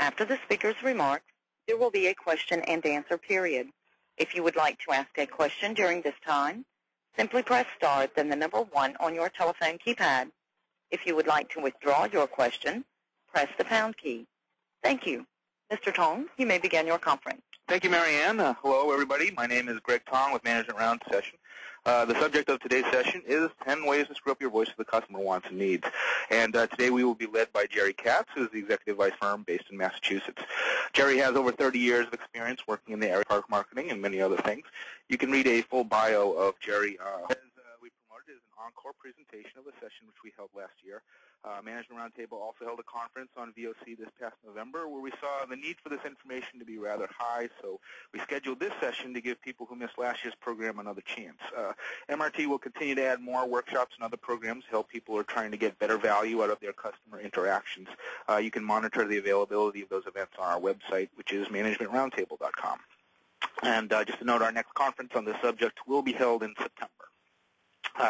After the speaker's remarks, there will be a question-and-answer period. If you would like to ask a question during this time, simply press star, then the number 1 on your telephone keypad. If you would like to withdraw your question, press the pound key. Thank you. Mr. Tong, you may begin your conference. Thank you, Marianne. Hello, everybody. My name is Greg Tong with Management Roundtable session. The subject of today's session is 10 ways to screw up your voice if the customer wants and needs. And today we will be led by Jerry Katz, who is the executive vice firm based in Massachusetts. Jerry has over 30 years of experience working in the area of park marketing and many other things. You can read a full bio of Jerry. As we promoted as an encore presentation of a session which we held last year. Management Roundtable also held a conference on VOC this past November where we saw the need for this information to be rather high, so we scheduled this session to give people who missed last year's program another chance. MRT will continue to add more workshops and other programs to help people who are trying to get better value out of their customer interactions. You can monitor the availability of those events on our website, which is managementroundtable.com. And just to note, our next conference on this subject will be held in September.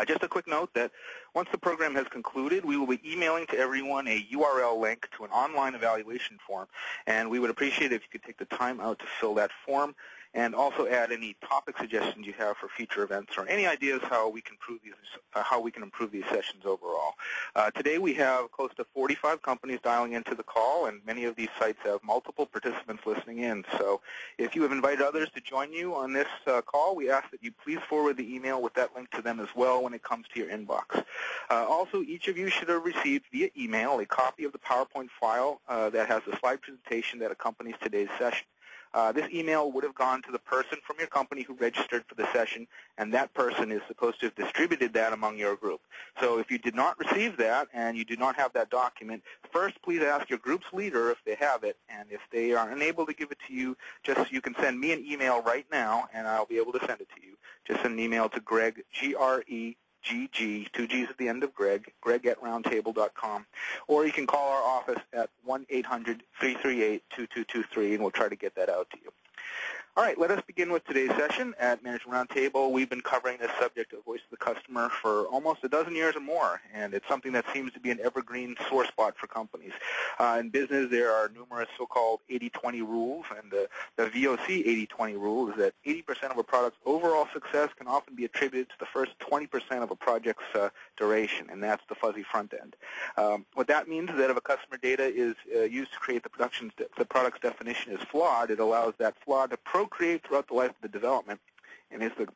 Just a quick note that once the program has concluded, we will be emailing to everyone a URL link to an online evaluation form, and we would appreciate it if you could take the time out to fill that form and also add any topic suggestions you have for future events or any ideas how we can improve these sessions overall. Today we have close to 45 companies dialing into the call, and many of these sites have multiple participants listening in. So if you have invited others to join you on this call, we ask that you please forward the email with that link to them as well when it comes to your inbox. Also, each of you should have received via email a copy of the PowerPoint file that has the slide presentation that accompanies today's session. This email would have gone to the person from your company who registered for the session, and that person is supposed to have distributed that among your group. So if you did not receive that and you do not have that document, first please ask your group's leader if they have it, and if they are unable to give it to you, you can send me an email right now, and I'll be able to send it to you. Just send an email to Greg, G-R-E-G-G, 2 G's at the end of Greg at roundtable.com. Or you can call our office at 1-800-338-2223, and we'll try to get that out to you. All right, let us begin with today's session. At Management Roundtable, we've been covering this subject of voice of the customer for almost a dozen years or more, and it's something that seems to be an evergreen sore spot for companies. In business, there are numerous so-called 80-20 rules, and the VOC 80-20 rule is that 80% of a product's overall success can often be attributed to the first 20% of a project's duration, and that's the fuzzy front end. What that means is that if a customer data is used to create the product's definition is flawed, it allows that flaw to procreate throughout the life of the development, and is the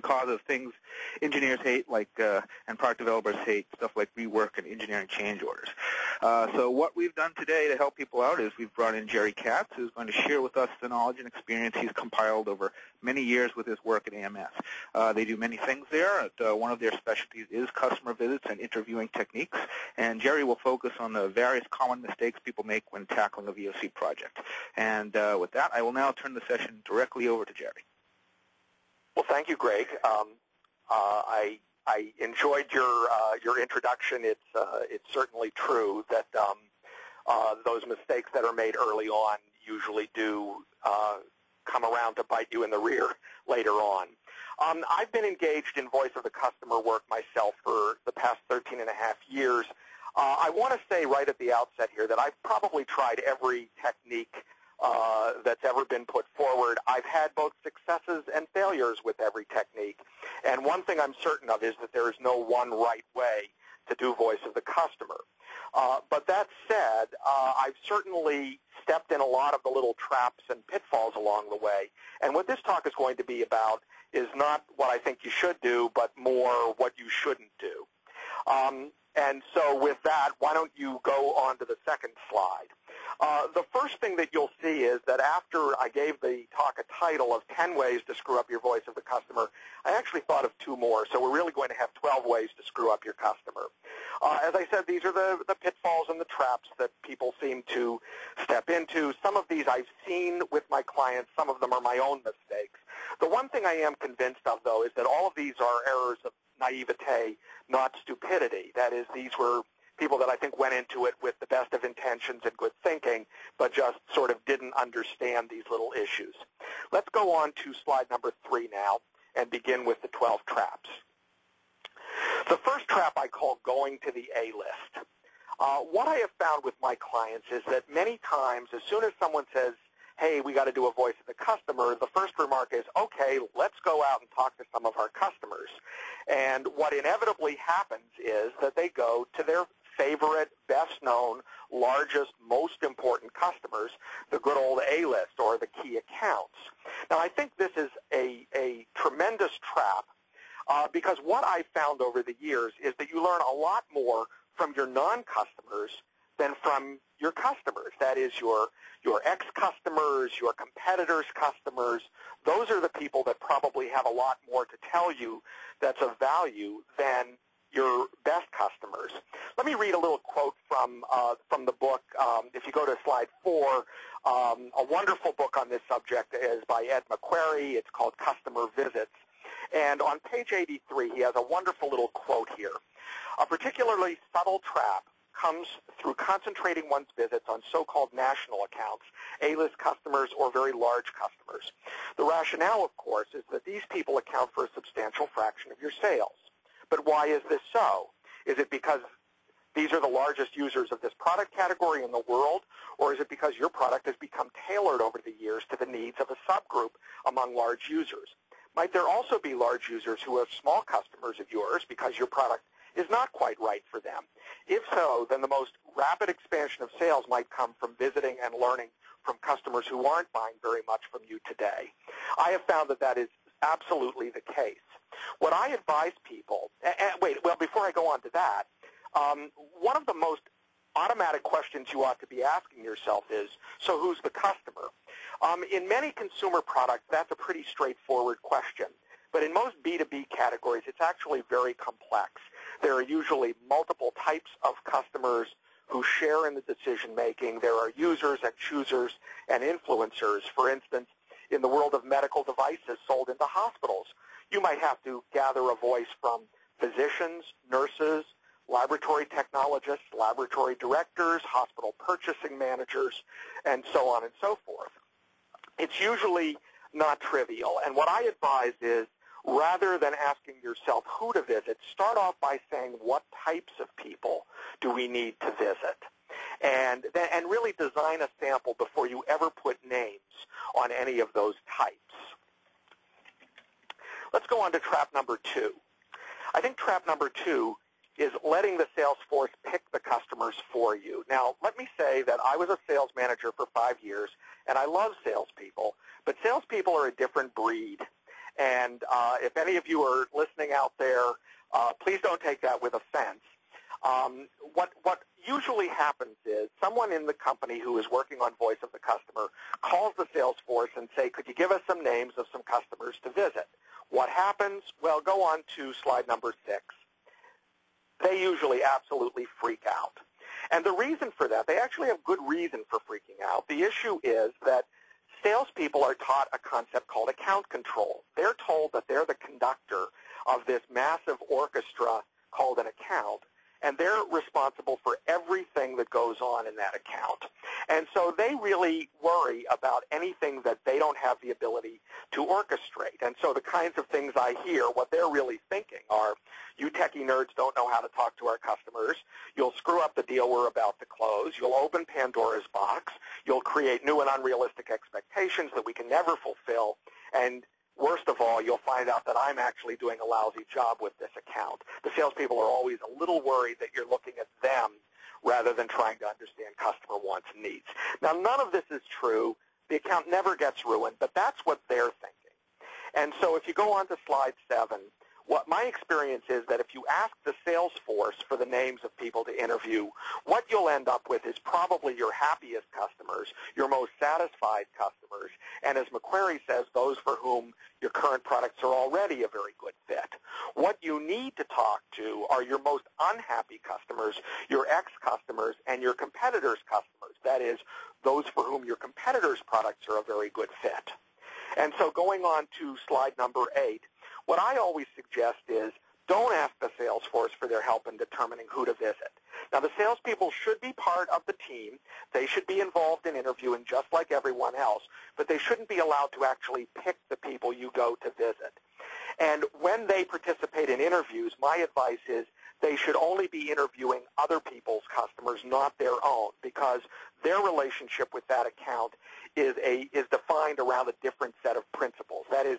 cause of things engineers hate, and product developers hate, stuff like rework and engineering change orders. So what we've done today to help people out is we've brought in Jerry Katz, who's going to share with us the knowledge and experience he's compiled over many years with his work at AMS. They do many things there. One of their specialties is customer visits and interviewing techniques, and Jerry will focus on the various common mistakes people make when tackling a VOC project. And with that, I will now turn the session directly over to Jerry. Well, thank you, Greg. I enjoyed your introduction. It's certainly true that those mistakes that are made early on usually do come around to bite you in the rear later on. I've been engaged in voice of the customer work myself for the past 13 and a half years. I want to say right at the outset here that I've probably tried every technique that's ever been put forward. I've had both successes and failures with every technique. And one thing I'm certain of is that there is no one right way to do voice of the customer. But that said, I've certainly stepped in a lot of the little traps and pitfalls along the way. And what this talk is going to be about is not what I think you should do, but more what you shouldn't do. And so with that, why don't you go on to the second slide. The first thing that you'll see is that after I gave the talk a title of 10 ways to screw up your voice of the customer, I actually thought of 2 more. So we're really going to have 12 ways to screw up your customer. As I said, these are the pitfalls and the traps that people seem to step into. Some of these I've seen with my clients. Some of them are my own mistakes. The one thing I am convinced of, though, is that all of these are errors of naivete, not stupidity. That is, these were people that I think went into it with the best of intentions and good thinking, but just sort of didn't understand these little issues. Let's go on to slide number 3 now and begin with the 12 traps. The first trap I call going to the A-list. What I have found with my clients is that many times, as soon as someone says, hey, we got to do a voice of the customer, the first remark is, okay, let's go out and talk to some of our customers. And what inevitably happens is that they go to their favorite, best-known, largest, most important customers, the good old A-list or the key accounts. Now, I think this is a tremendous trap because what I've found over the years is that you learn a lot more from your non-customers than from your customers. That is your ex-customers, your competitors' customers. Those are the people that probably have a lot more to tell you that's of value than your best customers. Let me read a little quote from the book. If you go to slide 4, a wonderful book on this subject is by Ed McQuarrie. It's called Customer Visits. And on page 83, he has a wonderful little quote here. A particularly subtle trap comes through concentrating one's visits on so-called national accounts, A-list customers, or very large customers. The rationale, of course, is that these people account for a substantial fraction of your sales. But why is this so? Is it because these are the largest users of this product category in the world, or is it because your product has become tailored over the years to the needs of a subgroup among large users? Might there also be large users who are small customers of yours because your product is not quite right for them? If so, then the most rapid expansion of sales might come from visiting and learning from customers who aren't buying very much from you today. I have found that that is absolutely the case. What I advise people, before I go on to that, one of the most automatic questions you ought to be asking yourself is, so who's the customer? In many consumer products, that's a pretty straightforward question. But in most B2B categories, it's actually very complex. There are usually multiple types of customers who share in the decision-making. There are users and choosers and influencers. For instance, in the world of medical devices sold into hospitals, you might have to gather a voice from physicians, nurses, laboratory technologists, laboratory directors, hospital purchasing managers, and so on and so forth. It's usually not trivial. And what I advise is, rather than asking yourself who to visit, start off by saying what types of people do we need to visit, and really design a sample before you ever put names on any of those types. Let's go on to trap number 2. I think trap number 2 is letting the sales force pick the customers for you. Now, let me say that I was a sales manager for 5 years, and I love salespeople, but salespeople are a different breed. And if any of you are listening out there, please don't take that with offense. What usually happens is someone in the company who is working on voice of the customer calls the sales force and say, could you give us some names of some customers to visit? What happens? Well, go on to slide number 6. They usually absolutely freak out. And the reason for that, they actually have good reason for freaking out. The issue is that salespeople are taught a concept called account control. They're told that they're the conductor of this massive orchestra called an account, and they're responsible for everything that goes on in that account. And so they really worry about anything that they don't have the ability to orchestrate. And so the kinds of things I hear, what they're really thinking are, you techie nerds don't know how to talk to our customers. You'll screw up the deal we're about to close. You'll open Pandora's box. You'll create new and unrealistic expectations that we can never fulfill. And worst of all, you'll find out that I'm actually doing a lousy job with this account. The salespeople are always a little worried that you're looking at them rather than trying to understand customer wants and needs. Now, none of this is true. The account never gets ruined, but that's what they're thinking. And so if you go on to slide 7, what my experience is that if you ask the sales force for the names of people to interview, what you'll end up with is probably your happiest customers, your most satisfied customers, and as McQuarrie says, those for whom your current products are already a very good fit. What you need to talk to are your most unhappy customers, your ex-customers, and your competitors' customers. That is, those for whom your competitors' products are a very good fit. And so going on to slide number 8, what I always suggest is don't ask the sales force for their help in determining who to visit. Now, the salespeople should be part of the team. They should be involved in interviewing just like everyone else, but they shouldn't be allowed to actually pick the people you go to visit. And when they participate in interviews, my advice is they should only be interviewing other people's customers, not their own, because their relationship with that account is defined around a different set of principles. That is,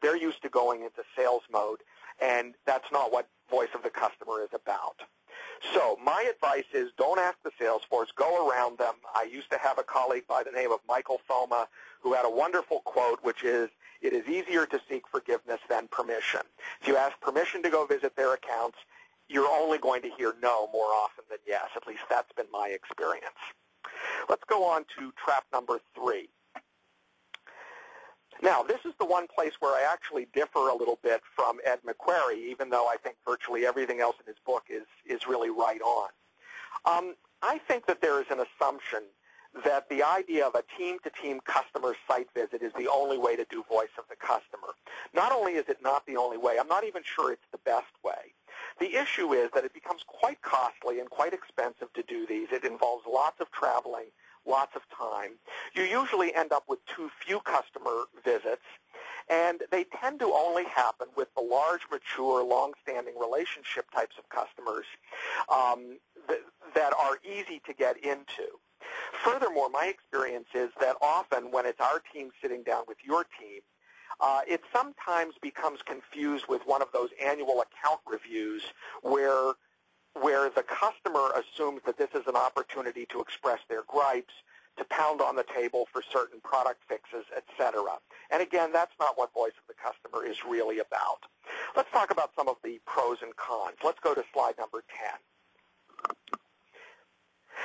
they're used to going into sales mode, and that's not what voice of the customer is about. So my advice is don't ask the sales force, go around them. I used to have a colleague by the name of Michael Thoma who had a wonderful quote, which is, "It is easier to seek forgiveness than permission." If you ask permission to go visit their accounts, you're only going to hear no more often than yes. At least that's been my experience. Let's go on to trap number 3. Now, this is the one place where I actually differ a little bit from Ed McQuarrie, even though I think virtually everything else in his book is really right on. I think that there is an assumption that the idea of a team-to-team customer site visit is the only way to do voice of the customer. Not only is it not the only way, I'm not even sure it's the best way. The issue is that it becomes quite costly and quite expensive to do these. It involves lots of traveling, lots of time. You usually end up with too few customer visits, and they tend to only happen with the large, mature, long-standing relationship types of customers that are easy to get into. Furthermore, my experience is that often when it's our team sitting down with your team, it sometimes becomes confused with one of those annual account reviews where the customer assumes that this is an opportunity to express their gripes, to pound on the table for certain product fixes, etc. And again, that's not what voice of the customer is really about. Let's talk about some of the pros and cons. Let's go to slide number 10.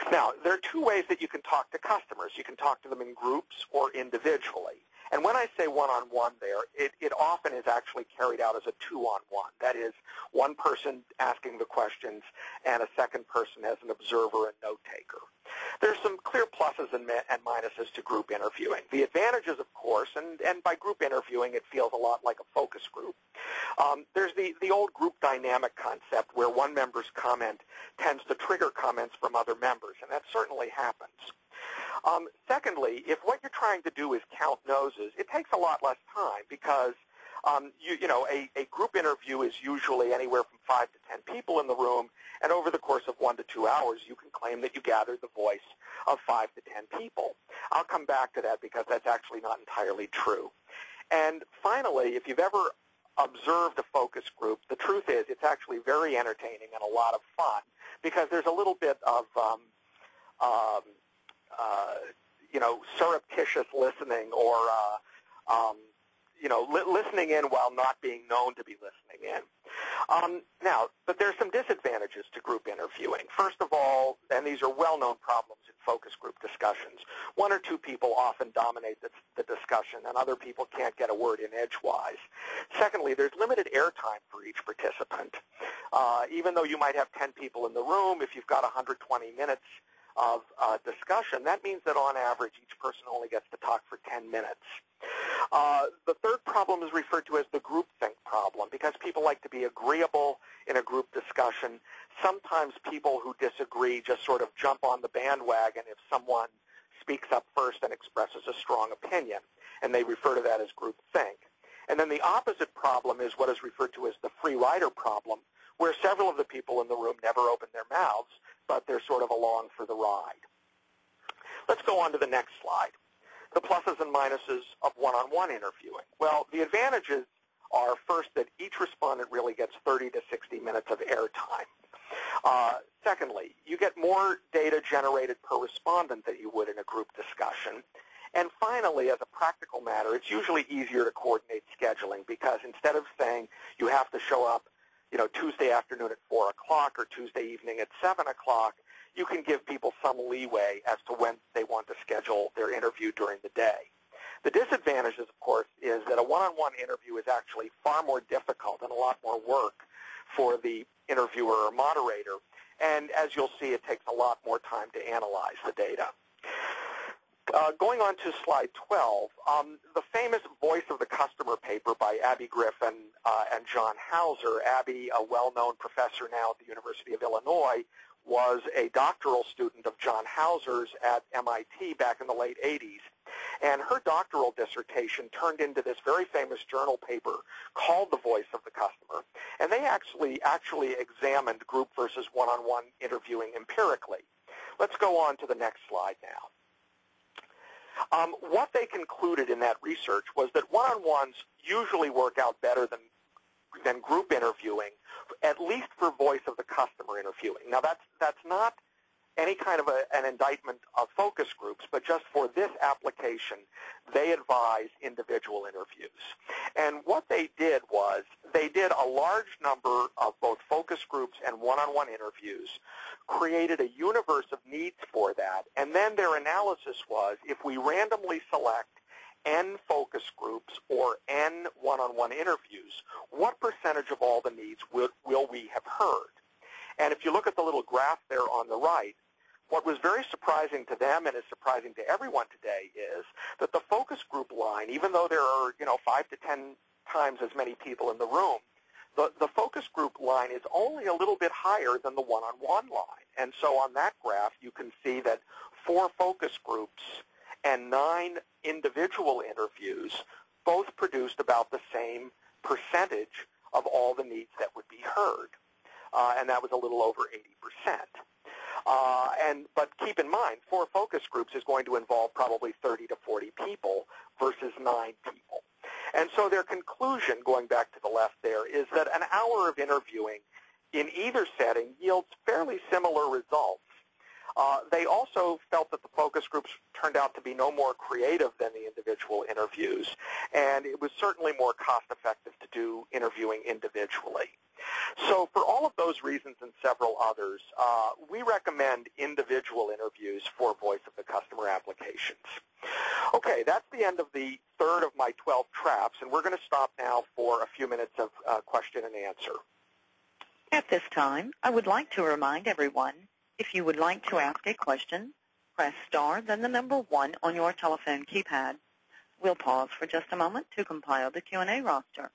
Now, there are 2 ways that you can talk to customers. You can talk to them in groups or individually. And when I say one-on-one there, it often is actually carried out as a 2-on-1. That is, one person asking the questions and a second person as an observer and note-taker. There's some clear pluses and minuses to group interviewing. The advantages, of course, and by group interviewing it feels a lot like a focus group. There's the old group dynamic concept where one member's comment tends to trigger comments from other members, and that certainly happens. Secondly, if what you're trying to do is count noses, it takes a lot less time because a group interview is usually anywhere from 5 to 10 people in the room, and over the course of 1 to 2 hours, you can claim that you gathered the voice of 5 to 10 people. I'll come back to that because that's actually not entirely true. And finally, if you've ever observed a focus group, the truth is it's actually very entertaining and a lot of fun because there's a little bit of surreptitious listening or listening in while not being known to be listening in. But there's some disadvantages to group interviewing. First of all, and these are well-known problems in focus group discussions, 1 or 2 people often dominate the discussion, and other people can't get a word in edgewise. Secondly, there's limited airtime for each participant. Even though you might have 10 people in the room, if you've got 120 minutes of discussion, that means that on average each person only gets to talk for 10 minutes. The third problem is referred to as the groupthink problem because people like to be agreeable in a group discussion. Sometimes people who disagree just sort of jump on the bandwagon if someone speaks up first and expresses a strong opinion, and they refer to that as groupthink. And then the opposite problem is what is referred to as the free rider problem, where several of the people in the room never open their mouths, but they're sort of along for the ride. Let's go on to the next slide. The pluses and minuses of one-on-one interviewing. Well, the advantages are first that each respondent really gets 30 to 60 minutes of airtime. Secondly, you get more data generated per respondent than you would in a group discussion. And finally, as a practical matter, it's usually easier to coordinate scheduling because instead of saying you have to show up Tuesday afternoon at 4 o'clock or Tuesday evening at 7 o'clock, you can give people some leeway as to when they want to schedule their interview during the day. The disadvantages, of course, is that a one-on-one interview is actually far more difficult and a lot more work for the interviewer or moderator. And as you'll see, it takes a lot more time to analyze the data. Going on to slide 12, the famous Voice of the Customer paper by Abby Griffin and John Hauser. Abby, a well-known professor now at the University of Illinois, was a doctoral student of John Hauser's at MIT back in the late 80s. And her doctoral dissertation turned into this very famous journal paper called The Voice of the Customer. And they actually examined group versus one-on-one interviewing empirically. Let's go on to the next slide now. What they concluded in that research was that one-on-ones usually work out better than group interviewing, at least for voice of the customer interviewing. Now, that's not any kind of an indictment of focus groups, but just for this application, they advise individual interviews. And what they did was they did a large number of both focus groups and one-on-one interviews, created a universe of needs for that, and then their analysis was if we randomly select N focus groups or N one-on-one interviews, what percentage of all the needs will we have heard? And if you look at the little graph there on the right, what was very surprising to them and is surprising to everyone today is that the focus group line, even though there are 5 to 10 times as many people in the room, the focus group line is only a little bit higher than the one-on-one line. And so on that graph, you can see that 4 focus groups and 9 individual interviews both produced about the same percentage of all the needs that would be heard. And that was a little over 80%. But keep in mind, 4 focus groups is going to involve probably 30 to 40 people versus 9 people. And so their conclusion, going back to the left there, is that an hour of interviewing in either setting yields fairly similar results. They also felt that the focus groups turned out to be no more creative than the individual interviews, and it was certainly more cost-effective to do interviewing individually. So for all of those reasons and several others, we recommend individual interviews for voice of the customer applications. Okay, that's the end of the third of my 12 traps, and we're going to stop now for a few minutes of question and answer. At this time, I would like to remind everyone, if you would like to ask a question, press star, then the number 1 on your telephone keypad. We'll pause for just a moment to compile the Q&A roster.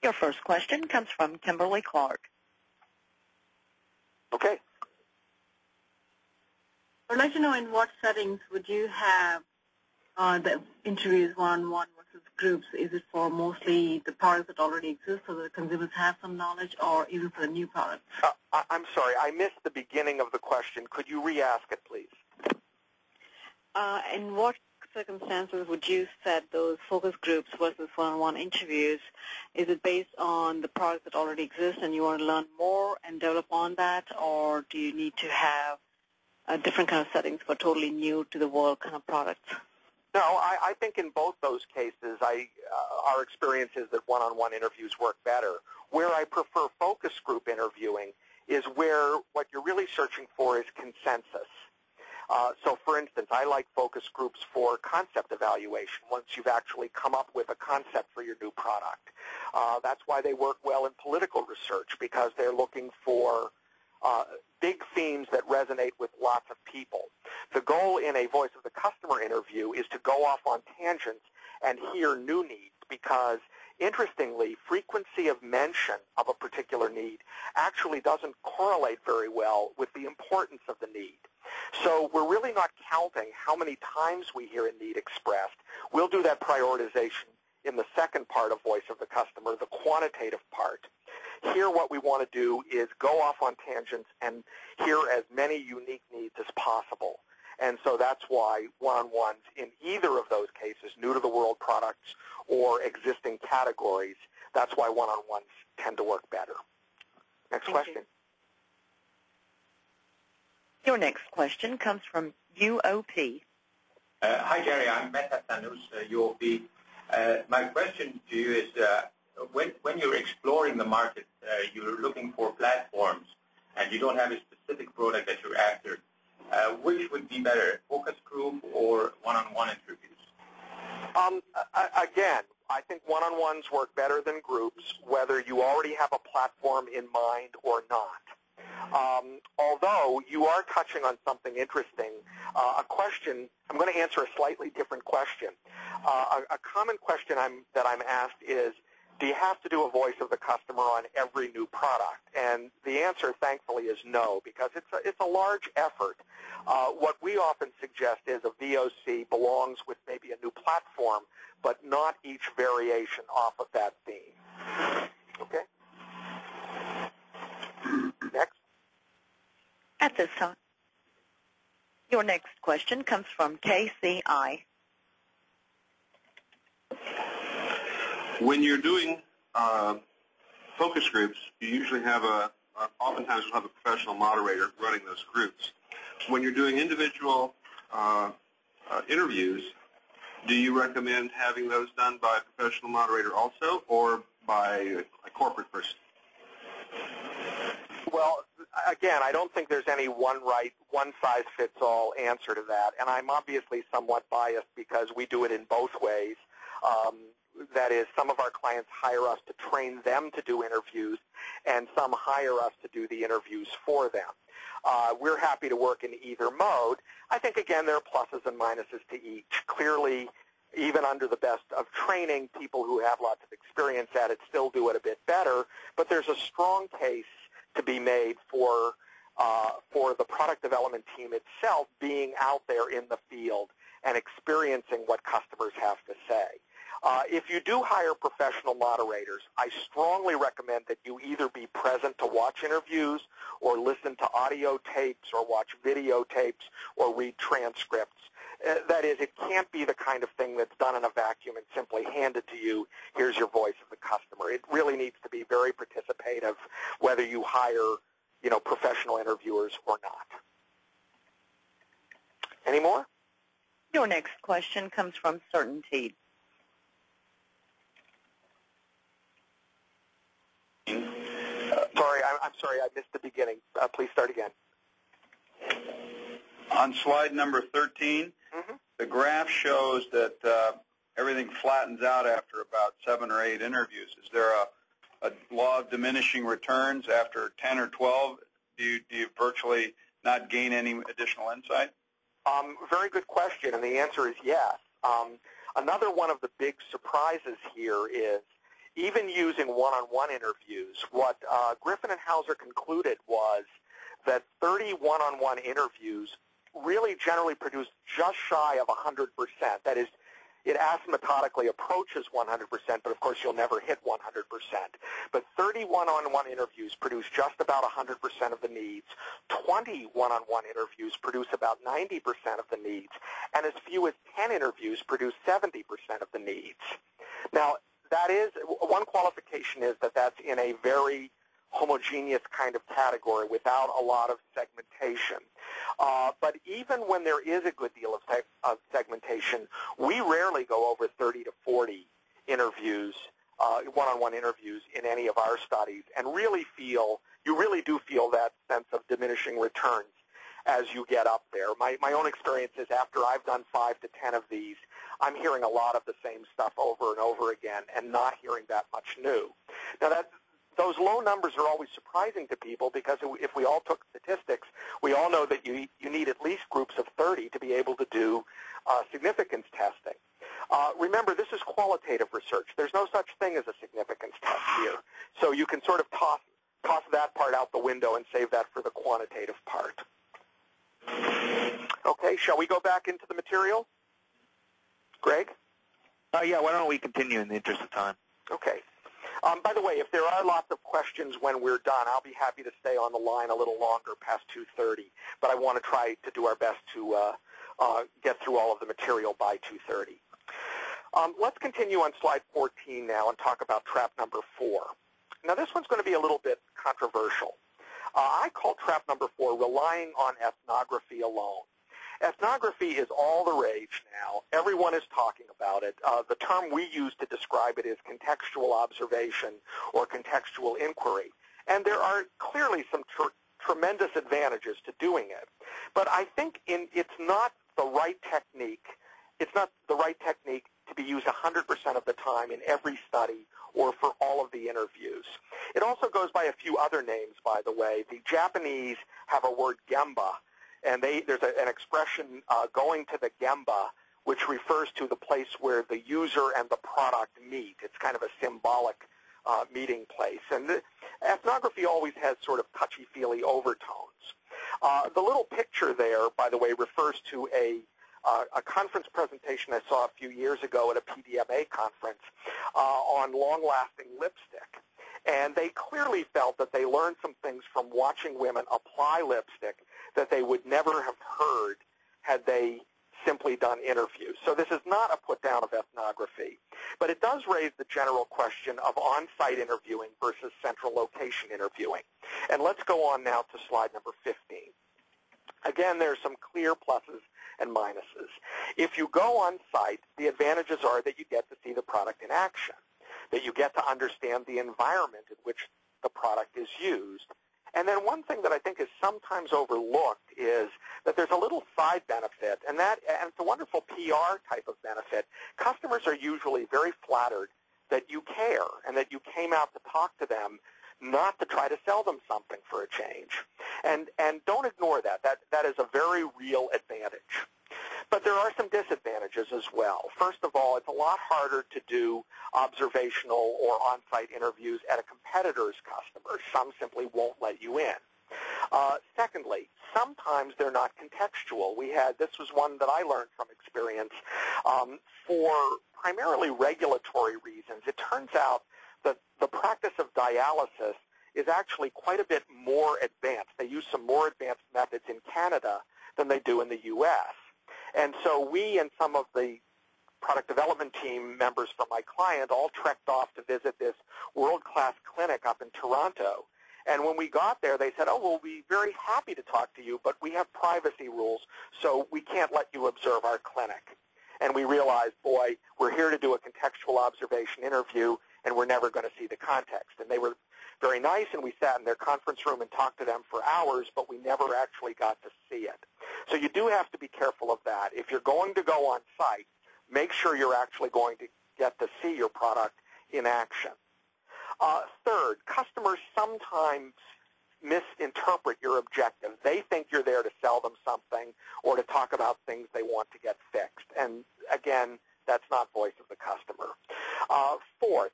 Your first question comes from Kimberly Clark. Okay. I'd like to know in what settings would you have the interviews one-on-one versus groups? Is it for mostly the products that already exist so that consumers have some knowledge, or even for the new products? I'm sorry, I missed the beginning of the question. Could you re-ask it, please? In what circumstances would you set those focus groups versus one-on-one interviews? Is it based on the products that already exist and you want to learn more and develop on that, or do you need to have a different kind of settings for totally new to the world kind of products? No, I think in both those cases, our experience is that one-on-one interviews work better. Where I prefer focus group interviewing is where what you're really searching for is consensus. So, for instance, I like focus groups for concept evaluation once you've actually come up with a concept for your new product. That's why they work well in political research, because they're looking for big themes that resonate with lots of people. The goal in a voice of the customer interview is to go off on tangents and hear new needs, because interestingly, frequency of mention of a particular need actually doesn't correlate very well with the importance of the need. So we're really not counting how many times we hear a need expressed. We'll do that prioritization in the second part of voice of the customer, the quantitative part. Here what we want to do is go off on tangents and hear as many unique needs as possible. And so that's why one-on-ones in either of those cases, new-to-the-world products or existing categories, that's why one-on-ones tend to work better. Next question. Your next question comes from UOP. Hi, Jerry. I'm Mehta Sanus, UOP. My question to you is, when you're exploring the market, you're looking for platforms, and you don't have a specific product that you're after. Which would be better, focus group or one-on-one interviews? Again, I think one-on-ones work better than groups, whether you already have a platform in mind or not. Although you are touching on something interesting, a question, I'm going to answer a slightly different question. A common question that I'm asked is, do you have to do a voice of the customer on every new product? And the answer, thankfully, is no, because it's a large effort. What we often suggest is a VOC belongs with maybe a new platform, but not each variation off of that theme. Okay? Next. At this time, your next question comes from KCI. When you're doing focus groups, you usually have oftentimes you'll have a professional moderator running those groups. When you're doing individual interviews, do you recommend having those done by a professional moderator also, or by a corporate person? Well, again, I don't think there's any one-size-fits-all answer to that, and I'm obviously somewhat biased because we do it in both ways. That is, some of our clients hire us to train them to do interviews, and some hire us to do the interviews for them. We're happy to work in either mode. I think, again, there are pluses and minuses to each. Clearly, even under the best of training, people who have lots of experience at it still do it a bit better, but there's a strong case to be made for the product development team itself being out there in the field and experiencing what customers have to say. If you do hire professional moderators, I strongly recommend that you either be present to watch interviews or listen to audio tapes or watch videotapes or read transcripts. That is, it can't be the kind of thing that's done in a vacuum and simply handed to you, here's your voice of the customer. It really needs to be very participative, whether you hire, professional interviewers or not. Any more? Your next question comes from Certainty. I'm sorry, I missed the beginning. Please start again. On slide number 13, the graph shows that everything flattens out after about 7 or 8 interviews. Is there a law of diminishing returns after 10 or 12? Do you virtually not gain any additional insight? Very good question, and the answer is yes. Another one of the big surprises here is even using one-on-one interviews, what Griffin and Hauser concluded was that 30 one-on-one interviews really generally produce just shy of 100%. That is, it asymptotically approaches 100%, but of course you'll never hit 100%. But 30 one-on-one interviews produce just about 100% of the needs. 20 one-on-one interviews produce about 90% of the needs. And as few as 10 interviews produce 70% of the needs. Now, that is, one qualification is that that's in a very homogeneous kind of category without a lot of segmentation. But even when there is a good deal of segmentation, we rarely go over 30 to 40 interviews, one-on-one interviews in any of our studies, and you really do feel that sense of diminishing returns as you get up there. My own experience is after I've done 5 to 10 of these, I'm hearing a lot of the same stuff over and over again and not hearing that much new. Now, those low numbers are always surprising to people because if we all took statistics, we all know that you need at least groups of 30 to be able to do significance testing. Remember, this is qualitative research. There's no such thing as a significance test here. So you can sort of toss that part out the window and save that for the quantitative part. Okay, shall we go back into the material? Greg? Yeah, why don't we continue in the interest of time? Okay. By the way, if there are lots of questions when we're done, I'll be happy to stay on the line a little longer past 2:30, but I want to try to do our best to get through all of the material by 2:30. Let's continue on slide 14 now and talk about trap number 4. Now, this one's going to be a little bit controversial. I call trap number 4 relying on ethnography alone. Ethnography is all the rage now. Everyone is talking about it. The term we use to describe it is contextual observation or contextual inquiry. And there are clearly some tremendous advantages to doing it. But I think it's not the right technique. It's not the right technique to be used 100% of the time in every study or for all of the interviews. It also goes by a few other names, by the way. The Japanese have a word gemba, and there's an expression going to the gemba which refers to the place where the user and the product meet. It's kind of a symbolic meeting place. And the ethnography always has sort of touchy-feely overtones. The little picture there, by the way, refers to a conference presentation I saw a few years ago at a PDMA conference on long-lasting lipstick. And they clearly felt that they learned some things from watching women apply lipstick that they would never have heard had they simply done interviews. So this is not a put-down of ethnography, but it does raise the general question of on-site interviewing versus central location interviewing. And let's go on now to slide number 15. Again, there are some clear pluses and minuses. If you go on-site, the advantages are that you get to see the product in action, that you get to understand the environment in which the product is used. And then one thing that I think is sometimes overlooked is that there's a little side benefit, and it's a wonderful PR type of benefit. Customers are usually very flattered that you care and that you came out to talk to them, not to try to sell them something for a change. And don't ignore that. That is a very real advantage. But there are some disadvantages as well. First of all, it's a lot harder to do observational or on-site interviews at a competitor's customer. Some simply won't let you in. Secondly, sometimes they're not contextual. This was one that I learned from experience. For primarily regulatory reasons, it turns out that the practice of dialysis is actually quite a bit more advanced. They use some more advanced methods in Canada than they do in the U.S. And so we and some of the product development team members from my client all trekked off to visit this world-class clinic up in Toronto. And when we got there, they said, oh, we'll be very happy to talk to you, but we have privacy rules, so we can't let you observe our clinic. And we realized, boy, we're here to do a contextual observation interview, and we're never going to see the context. And they were very nice, and we sat in their conference room and talked to them for hours, but we never actually got to see it. So you do have to be careful of that. If you're going to go on site, make sure you're actually going to get to see your product in action. Third, customers sometimes misinterpret your objective. They think you're there to sell them something or to talk about things they want to get fixed. And again, that's not voice of the customer. Fourth,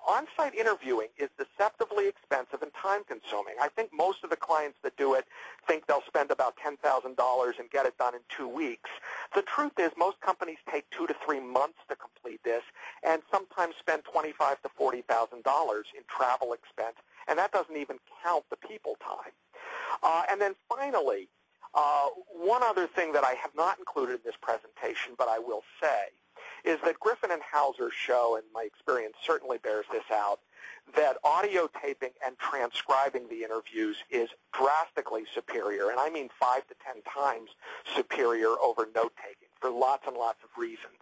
on-site interviewing is deceptively expensive and time-consuming. I think most of the clients that do it think they'll spend about $10,000 and get it done in 2 weeks. The truth is most companies take 2 to 3 months to complete this and sometimes spend $25,000 to $40,000 in travel expense, and that doesn't even count the people time. And then finally, one other thing that I have not included in this presentation, but I will say, is that Griffin and Hauser's show, and my experience certainly bears this out, that audio taping and transcribing the interviews is drastically superior, and I mean 5 to 10 times superior over note-taking for lots and lots of reasons.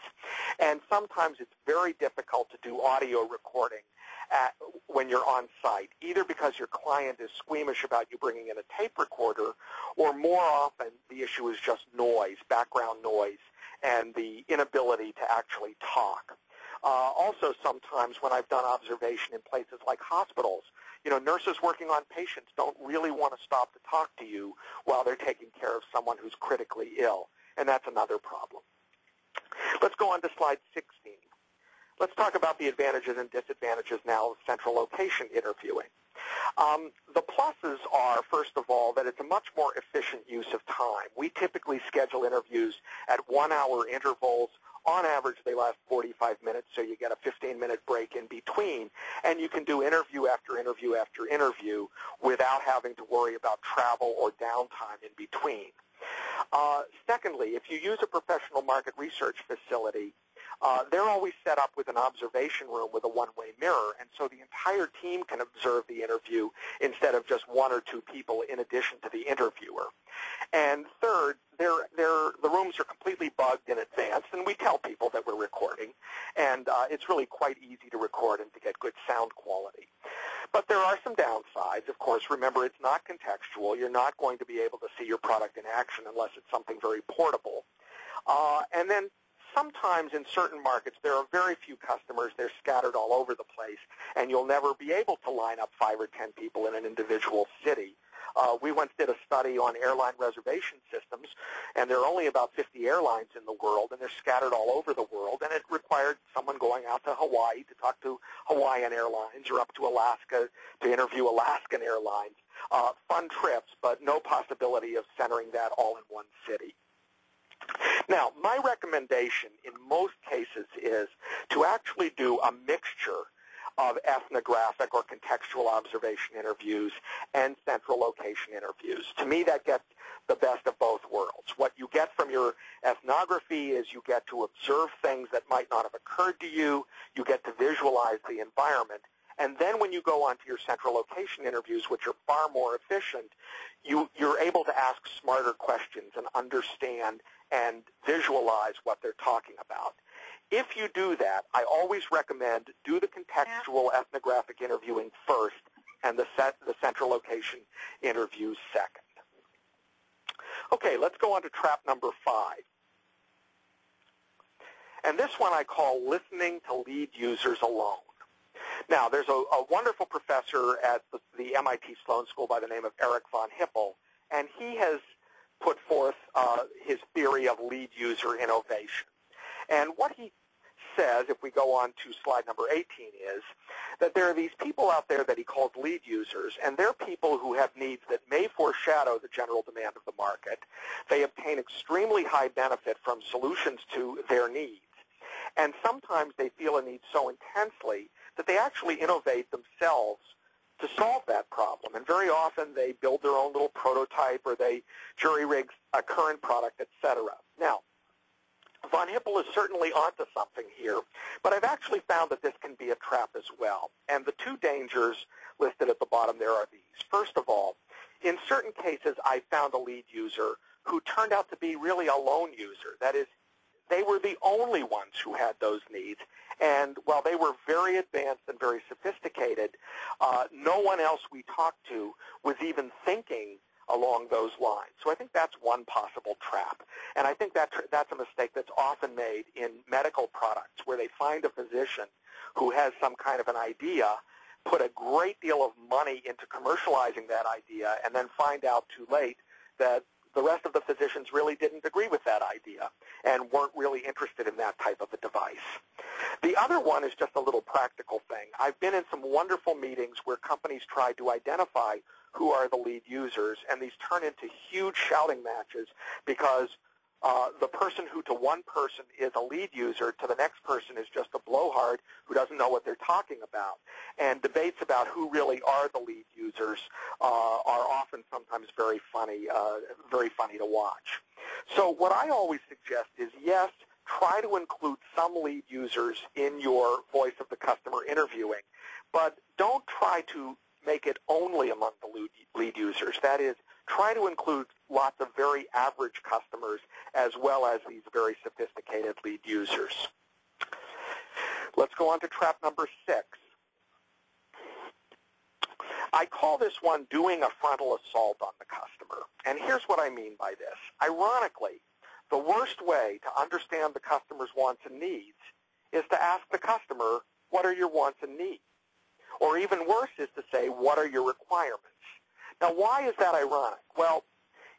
And sometimes it's very difficult to do audio recording when you're on site, either because your client is squeamish about you bringing in a tape recorder, or more often the issue is just noise, background noise, and the inability to actually talk. Also, sometimes when I've done observation in places like hospitals, nurses working on patients don't really want to stop to talk to you while they're taking care of someone who's critically ill, and that's another problem. Let's go on to slide 16. Let's talk about the advantages and disadvantages now of central location interviewing. The pluses are, first of all, that it's a much more efficient use of time. We typically schedule interviews at 1-hour intervals. On average, they last 45 minutes, so you get a 15-minute break in between, and you can do interview after interview after interview without having to worry about travel or downtime in between. Secondly, if you use a professional market research facility, they're always set up with an observation room with a one-way mirror, and so the entire team can observe the interview instead of just 1 or 2 people in addition to the interviewer. And third, the rooms are completely bugged in advance, and we tell people that we're recording, and it's really quite easy to record and to get good sound quality. But there are some downsides. Of course, remember, it's not contextual. You're not going to be able to see your product in action unless it's something very portable. And then sometimes in certain markets, there are very few customers. They're scattered all over the place, and you'll never be able to line up 5 or 10 people in an individual city. We once did a study on airline reservation systems, and there are only about 50 airlines in the world, and they're scattered all over the world, and it required someone going out to Hawaii to talk to Hawaiian Airlines or up to Alaska to interview Alaskan Airlines. Fun trips, but no possibility of centering that all in one city. Now, my recommendation in most cases is to actually do a mixture of ethnographic or contextual observation interviews and central location interviews. To me, that gets the best of both worlds. What you get from your ethnography is you get to observe things that might not have occurred to you. You get to visualize the environment. And then when you go on to your central location interviews, which are far more efficient, you're able to ask smarter questions and understand and visualize what they're talking about. If you do that, I always recommend do the contextual ethnographic interviewing first and the central location interviews second. Okay, let's go on to trap number 5. And this one I call listening to lead users alone. Now, there's a wonderful professor at the MIT Sloan School by the name of Eric von Hippel, and he has put forth his theory of lead user innovation. And what he says, if we go on to slide number 18, is that there are these people out there that he calls lead users, and they're people who have needs that may foreshadow the general demand of the market. They obtain extremely high benefit from solutions to their needs. And sometimes they feel a need so intensely that they actually innovate themselves to solve that problem. And very often they build their own little prototype or they jury-rig a current product, etc. Now, von Hippel is certainly onto something here, but I've actually found that this can be a trap as well. And the 2 dangers listed at the bottom there are these. First of all, in certain cases I found a lead user who turned out to be really a lone user. That is, they were the only ones who had those needs, and while they were very advanced and very sophisticated, no one else we talked to was even thinking along those lines. So I think that's one possible trap, and I think that's a mistake that's often made in medical products, where they find a physician who has some kind of an idea, put a great deal of money into commercializing that idea, and then find out too late that the rest of the physicians really didn't agree with that idea and weren't really interested in that type of a device. The other one is just a little practical thing. I've been in some wonderful meetings where companies try to identify who are the lead users, and these turn into huge shouting matches because the person who to one person is a lead user to the next person is just a blowhard who doesn't know what they're talking about. And debates about who really are the lead users are often sometimes very funny to watch. So what I always suggest is, yes, try to include some lead users in your voice of the customer interviewing, but don't try to make it only among the lead users. That is, try to include lots of very average customers as well as these very sophisticated lead users. Let's go on to trap number 6. I call this one doing a frontal assault on the customer. And here's what I mean by this. Ironically, the worst way to understand the customer's wants and needs is to ask the customer, what are your wants and needs? Or even worse is to say, what are your requirements? Now, why is that ironic? Well,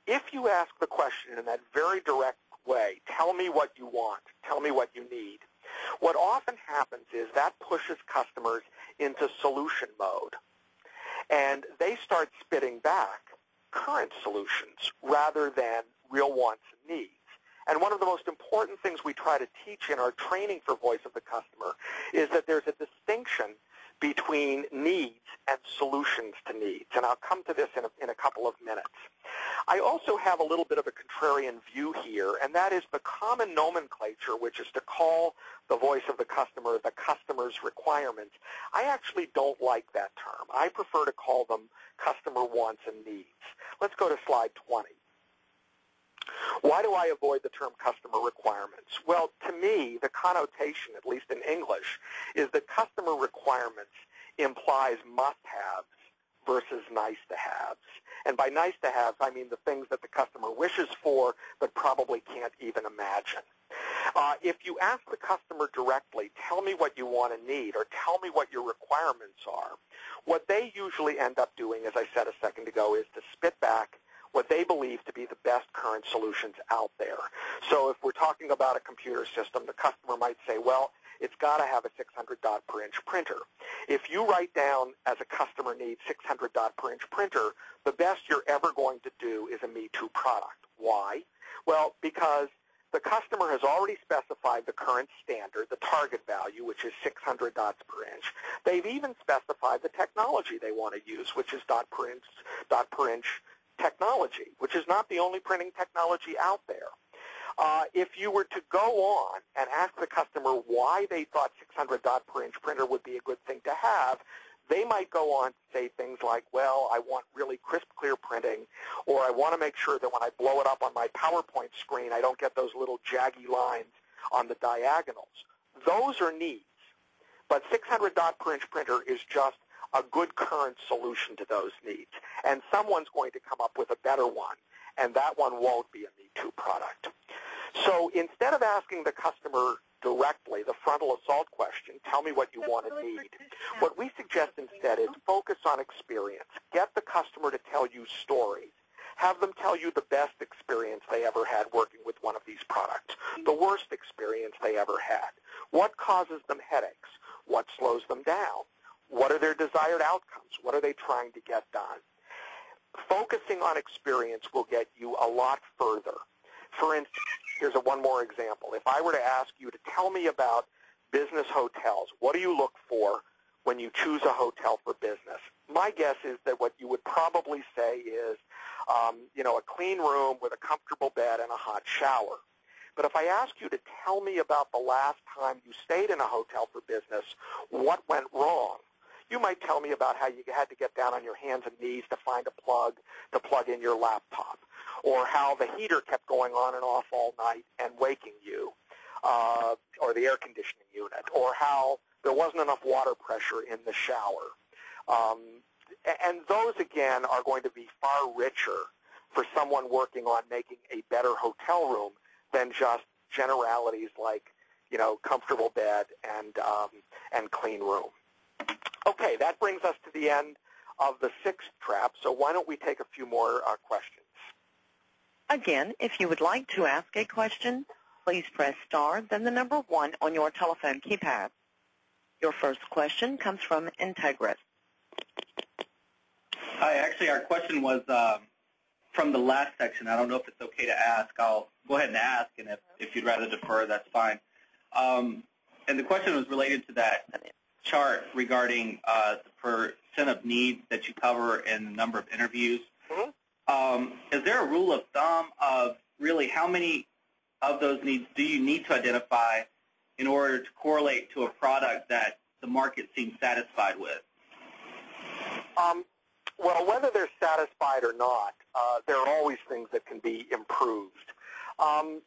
if you ask the question in that very direct way, tell me what you want, tell me what you need, what often happens is that pushes customers into solution mode. And they start spitting back current solutions rather than real wants and needs. And one of the most important things we try to teach in our training for Voice of the Customer is that there's a distinction between needs and solutions to needs. And I'll come to this in a couple of minutes. I also have a little bit of a contrarian view here, and that is the common nomenclature, which is to call the voice of the customer's requirements. I actually don't like that term. I prefer to call them customer wants and needs. Let's go to slide 20. Why do I avoid the term customer requirements? Well, to me, the connotation, at least in English, is that customer requirements implies must-haves versus nice-to-haves. And by nice-to-haves, I mean the things that the customer wishes for but probably can't even imagine. If you ask the customer directly, tell me what you want and need, or tell me what your requirements are, what they usually end up doing, as I said a second ago, is to spit back what they believe to be the best current solutions out there. So if we're talking about a computer system, the customer might say, well, it's got to have a 600 dot per inch printer. If you write down as a customer needs 600 dot per inch printer, the best you're ever going to do is a Me Too product. Why? Well, because the customer has already specified the current standard, the target value, which is 600 dots per inch. They've even specified the technology they want to use, which is dot per inch technology, which is not the only printing technology out there. If you were to go on and ask the customer why they thought 600 dot per inch printer would be a good thing to have, they might go on to say things like, well, I want really crisp, clear printing, or I want to make sure that when I blow it up on my PowerPoint screen, I don't get those little jaggy lines on the diagonals. Those are needs. But 600 dot per inch printer is just a good current solution to those needs. And someone's going to come up with a better one, and that one won't be a Me Too product. So instead of asking the customer directly the frontal assault question, tell me what you want and need, what we suggest instead is focus on experience. Get the customer to tell you stories. Have them tell you the best experience they ever had working with one of these products, the worst experience they ever had. What causes them headaches? What slows them down? What are their desired outcomes? What are they trying to get done? Focusing on experience will get you a lot further. For instance, here's one more example. If I were to ask you to tell me about business hotels, what do you look for when you choose a hotel for business? My guess is that what you would probably say is, a clean room with a comfortable bed and a hot shower. But if I ask you to tell me about the last time you stayed in a hotel for business, what went wrong? You might tell me about how you had to get down on your hands and knees to find a plug to plug in your laptop, or how the heater kept going on and off all night and waking you, or the air conditioning unit, or how there wasn't enough water pressure in the shower. And those, again, are going to be far richer for someone working on making a better hotel room than just generalities like, comfortable bed and clean room. Okay, that brings us to the end of the sixth trap, so why don't we take a few more questions? Again, if you would like to ask a question, please press star, then the number 1 on your telephone keypad. Your first question comes from Integris. Hi, actually our question was from the last section. I don't know if it's okay to ask. I'll go ahead and ask, and if you'd rather defer, that's fine. And the question was related to that chart regarding the percent of needs that you cover in the number of interviews. Mm-hmm. Is there a rule of thumb of really how many of those needs do you need to identify in order to correlate to a product that the market seems satisfied with? Well, whether they're satisfied or not, there are always things that can be improved.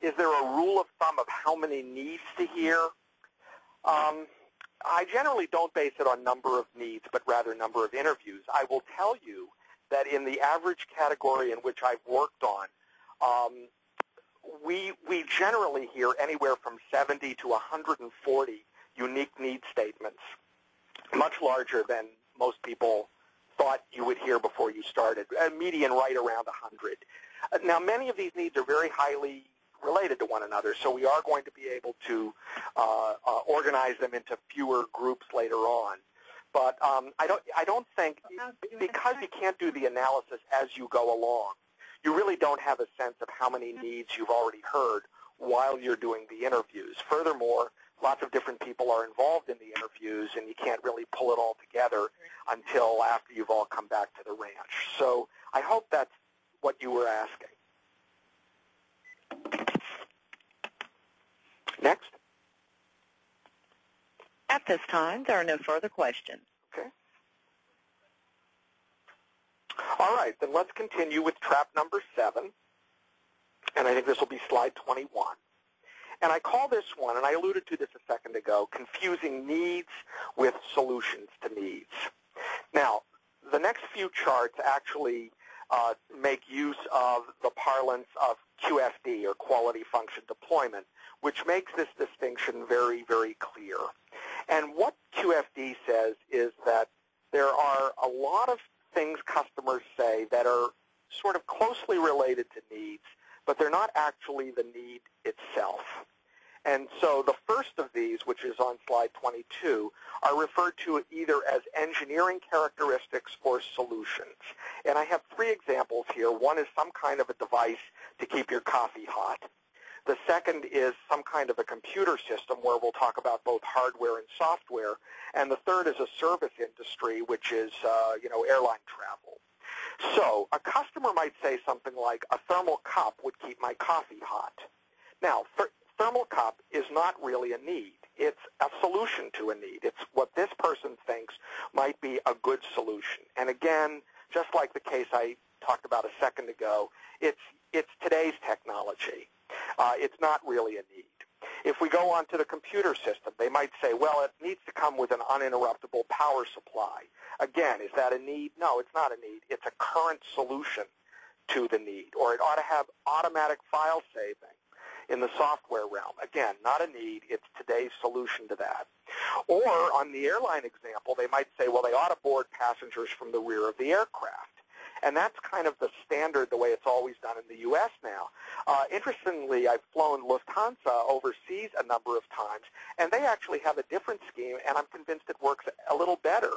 Is there a rule of thumb of how many needs to hear? I generally don't base it on number of needs, but rather number of interviews. I will tell you that in the average category in which I've worked on, we generally hear anywhere from 70 to 140 unique need statements, much larger than most people thought you would hear before you started, a median right around 100. Now, many of these needs are very highly related to one another, so we are going to be able to organize them into fewer groups later on. But I don't think, because you can't do the analysis as you go along, you really don't have a sense of how many needs you've already heard while you're doing the interviews. Furthermore, lots of different people are involved in the interviews, and you can't really pull it all together until after you've all come back to the ranch. So I hope that's what you were asking. Next. At this time, there are no further questions. Okay. All right, then let's continue with trap number 7, and I think this will be slide 21. And I call this one, and I alluded to this a second ago, confusing needs with solutions to needs. Now, the next few charts actually make use of the parlance of QFD, or quality function deployment, which makes this distinction very, very clear. And what QFD says is that there are a lot of things customers say that are sort of closely related to needs, but they're not actually the need itself. And so the first of these, which is on slide 22, are referred to either as engineering characteristics or solutions. And I have three examples here. One is some kind of a device to keep your coffee hot. The second is some kind of a computer system where we'll talk about both hardware and software. And the third is a service industry, which is, airline travel. So a customer might say something like, a thermal cup would keep my coffee hot. Now, thermal cup is not really a need. It's a solution to a need. It's what this person thinks might be a good solution. And again, just like the case I talked about a second ago, it's today's technology. It's not really a need. If we go on to the computer system, they might say, well, it needs to come with an uninterruptible power supply. Again, is that a need? No, it's not a need. It's a current solution to the need. Or it ought to have automatic file saving in the software realm. Again, not a need. It's today's solution to that. Or on the airline example, they might say, well, they ought to board passengers from the rear of the aircraft. And that's kind of the standard, the way it's always done in the U.S. now. Interestingly, I've flown Lufthansa overseas a number of times, and they actually have a different scheme, and I'm convinced it works a little better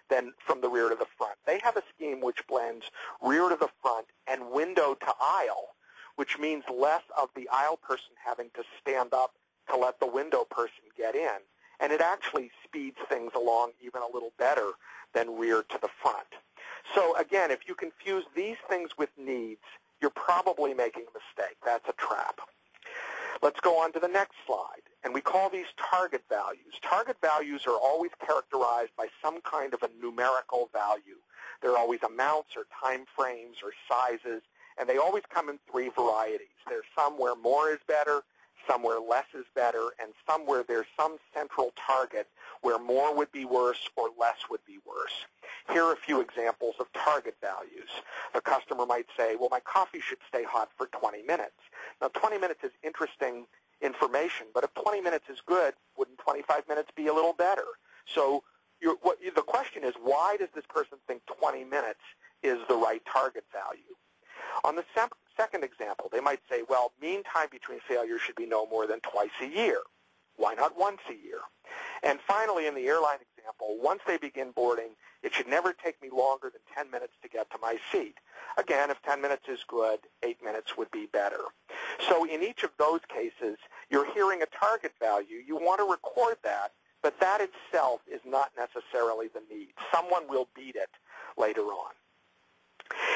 than from the rear to the front. They have a scheme which blends rear to the front and window to aisle, which means less of the aisle person having to stand up to let the window person get in. And it actually speeds things along even a little better than rear to the front. So again, if you confuse these things with needs, you're probably making a mistake. That's a trap. Let's go on to the next slide. And we call these target values. Target values are always characterized by some kind of a numerical value. They're always amounts or time frames or sizes, and they always come in three varieties. There's some where more is better, some where less is better, and some where there's some central target where more would be worse or less would be worse. Here are a few examples of target values. The customer might say, well, my coffee should stay hot for 20 minutes. Now, 20 minutes is interesting information, but if 20 minutes is good, wouldn't 25 minutes be a little better? So the question is, why does this person think 20 minutes is the right target value? On the second example, they might say, well, mean time between failures should be no more than twice a year. Why not once a year? And finally, in the airline example, once they begin boarding, it should never take me longer than 10 minutes to get to my seat. Again, if 10 minutes is good, 8 minutes would be better. So in each of those cases, you're hearing a target value. You want to record that, but that itself is not necessarily the need. Someone will beat it later on.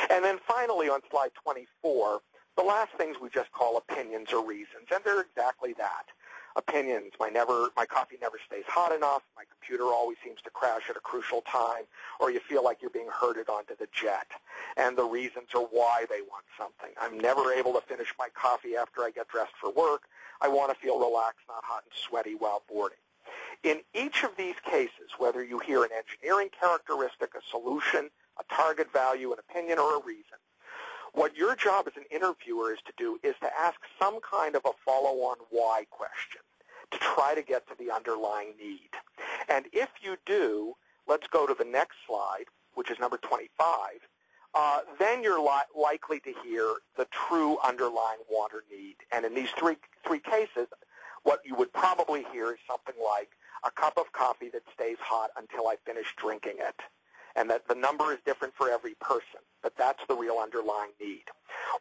And then finally, on slide 24, the last things we just call opinions or reasons, and they're exactly that. Opinions, my coffee never stays hot enough, my computer always seems to crash at a crucial time, or you feel like you're being herded onto the jet. And the reasons are why they want something. I'm never able to finish my coffee after I get dressed for work. I want to feel relaxed, not hot and sweaty while boarding. In each of these cases, whether you hear an engineering characteristic, a solution, a target value, an opinion, or a reason, what your job as an interviewer is to do is to ask some kind of a follow-on why question to try to get to the underlying need. And if you do, let's go to the next slide, which is number 25, then you're likely to hear the true underlying want or need. And in these three cases, what you would probably hear is something like a cup of coffee that stays hot until I finish drinking it. And that the number is different for every person, but that's the real underlying need.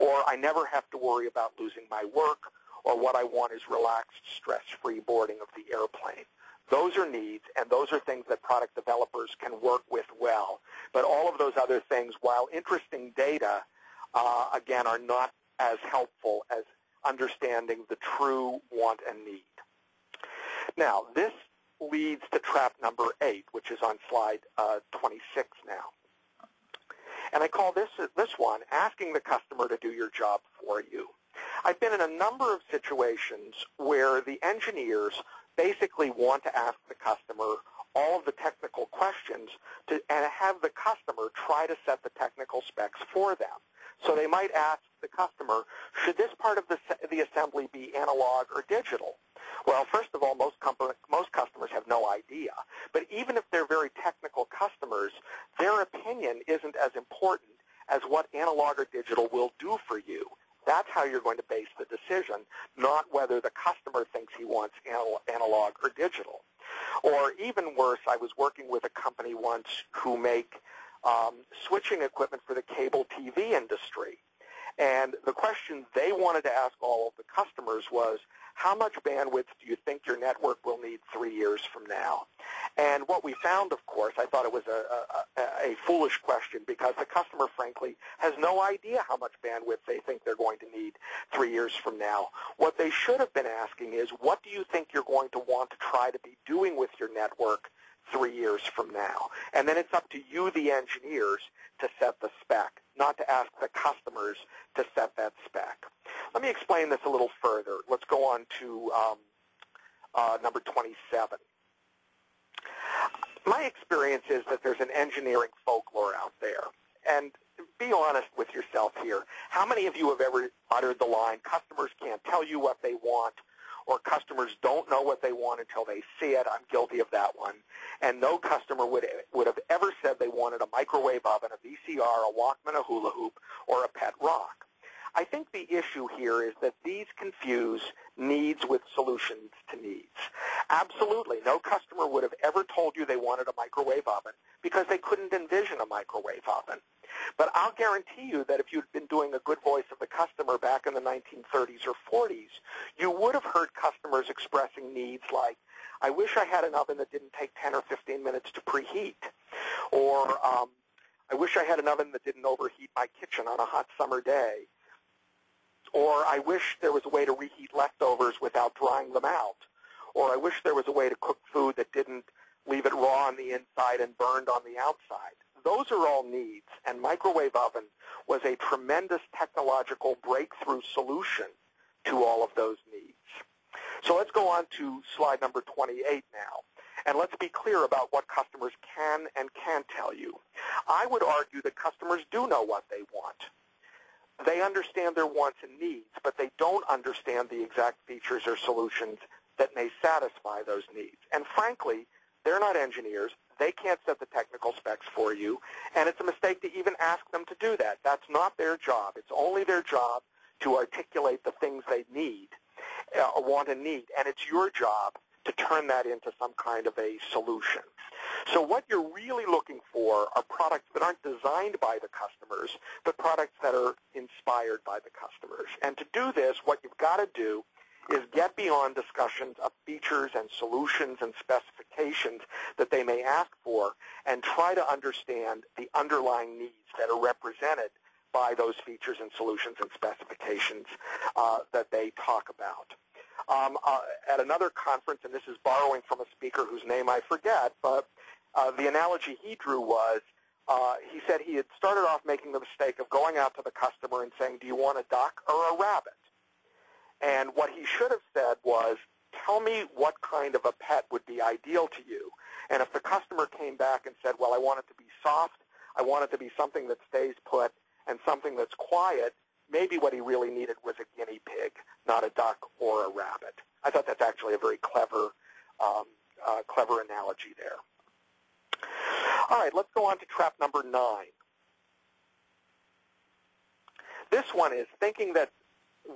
Or I never have to worry about losing my work, or what I want is relaxed, stress-free boarding of the airplane. Those are needs, and those are things that product developers can work with well. But all of those other things, while interesting data, again, are not as helpful as understanding the true want and need. Now, this leads to trap number 8, which is on slide 26 now. And I call this one, asking the customer to do your job for you. I've been in a number of situations where the engineers basically want to ask the customer all of the technical questions and have the customer try to set the technical specs for them. So they might ask the customer, should this part of the assembly be analog or digital? Well, first of all, most customers have no idea. But even if they're very technical customers, their opinion isn't as important as what analog or digital will do for you. That's how you're going to base the decision, not whether the customer thinks he wants analog or digital. Or even worse, I was working with a company once who make switching equipment for the cable TV industry. And the question they wanted to ask all of the customers was, how much bandwidth do you think your network will need 3 years from now? And what we found, of course, I thought it was a foolish question because the customer, frankly, has no idea how much bandwidth they think they're going to need 3 years from now. What they should have been asking is, what do you think you're going to want to try to be doing with your network 3 years from now? And then it's up to you, the engineers, to set the spec, not to ask the customers to set that spec. Let me explain this a little further. Let's go on to number 27. My experience is that there's an engineering folklore out there. And be honest with yourself here. How many of you have ever uttered the line, customers can't tell you what they want, or customers don't know what they want until they see it? I'm guilty of that one. And no customer would have ever said they wanted a microwave oven, a VCR, a Walkman, a hula hoop, or a pet rock. I think the issue here is that these confuse needs with solutions to needs. Absolutely, no customer would have ever told you they wanted a microwave oven because they couldn't envision a microwave oven. But I'll guarantee you that if you'd been doing a good voice of the customer back in the 1930s or 40s, you would have heard customers expressing needs like, I wish I had an oven that didn't take 10 or 15 minutes to preheat, or I wish I had an oven that didn't overheat my kitchen on a hot summer day, or I wish there was a way to reheat leftovers without drying them out, or I wish there was a way to cook food that didn't leave it raw on the inside and burned on the outside. Those are all needs, and microwave oven was a tremendous technological breakthrough solution to all of those needs. So let's go on to slide number 28 now, and let's be clear about what customers can and can't tell you. I would argue that customers do know what they want. They understand their wants and needs, but they don't understand the exact features or solutions that may satisfy those needs. And frankly, they're not engineers. They can't set the technical specs for you, and it's a mistake to even ask them to do that. That's not their job. It's only their job to articulate the things they need, want and need, and it's your job to turn that into some kind of a solution. So what you're really looking for are products that aren't designed by the customers, but products that are inspired by the customers. And to do this, what you've got to do is get beyond discussions of features and solutions and specifications that they may ask for and try to understand the underlying needs that are represented by those features and solutions and specifications that they talk about. At another conference, and this is borrowing from a speaker whose name I forget, but the analogy he drew was, he said he had started off making the mistake of going out to the customer and saying, do you want a duck or a rabbit? And what he should have said was, tell me what kind of a pet would be ideal to you. And if the customer came back and said, well, I want it to be soft, I want it to be something that stays put, and something that's quiet, maybe what he really needed was a guinea pig, not a duck or a rabbit. I thought that's actually a very clever analogy there. All right, let's go on to trap number 9. This one is thinking that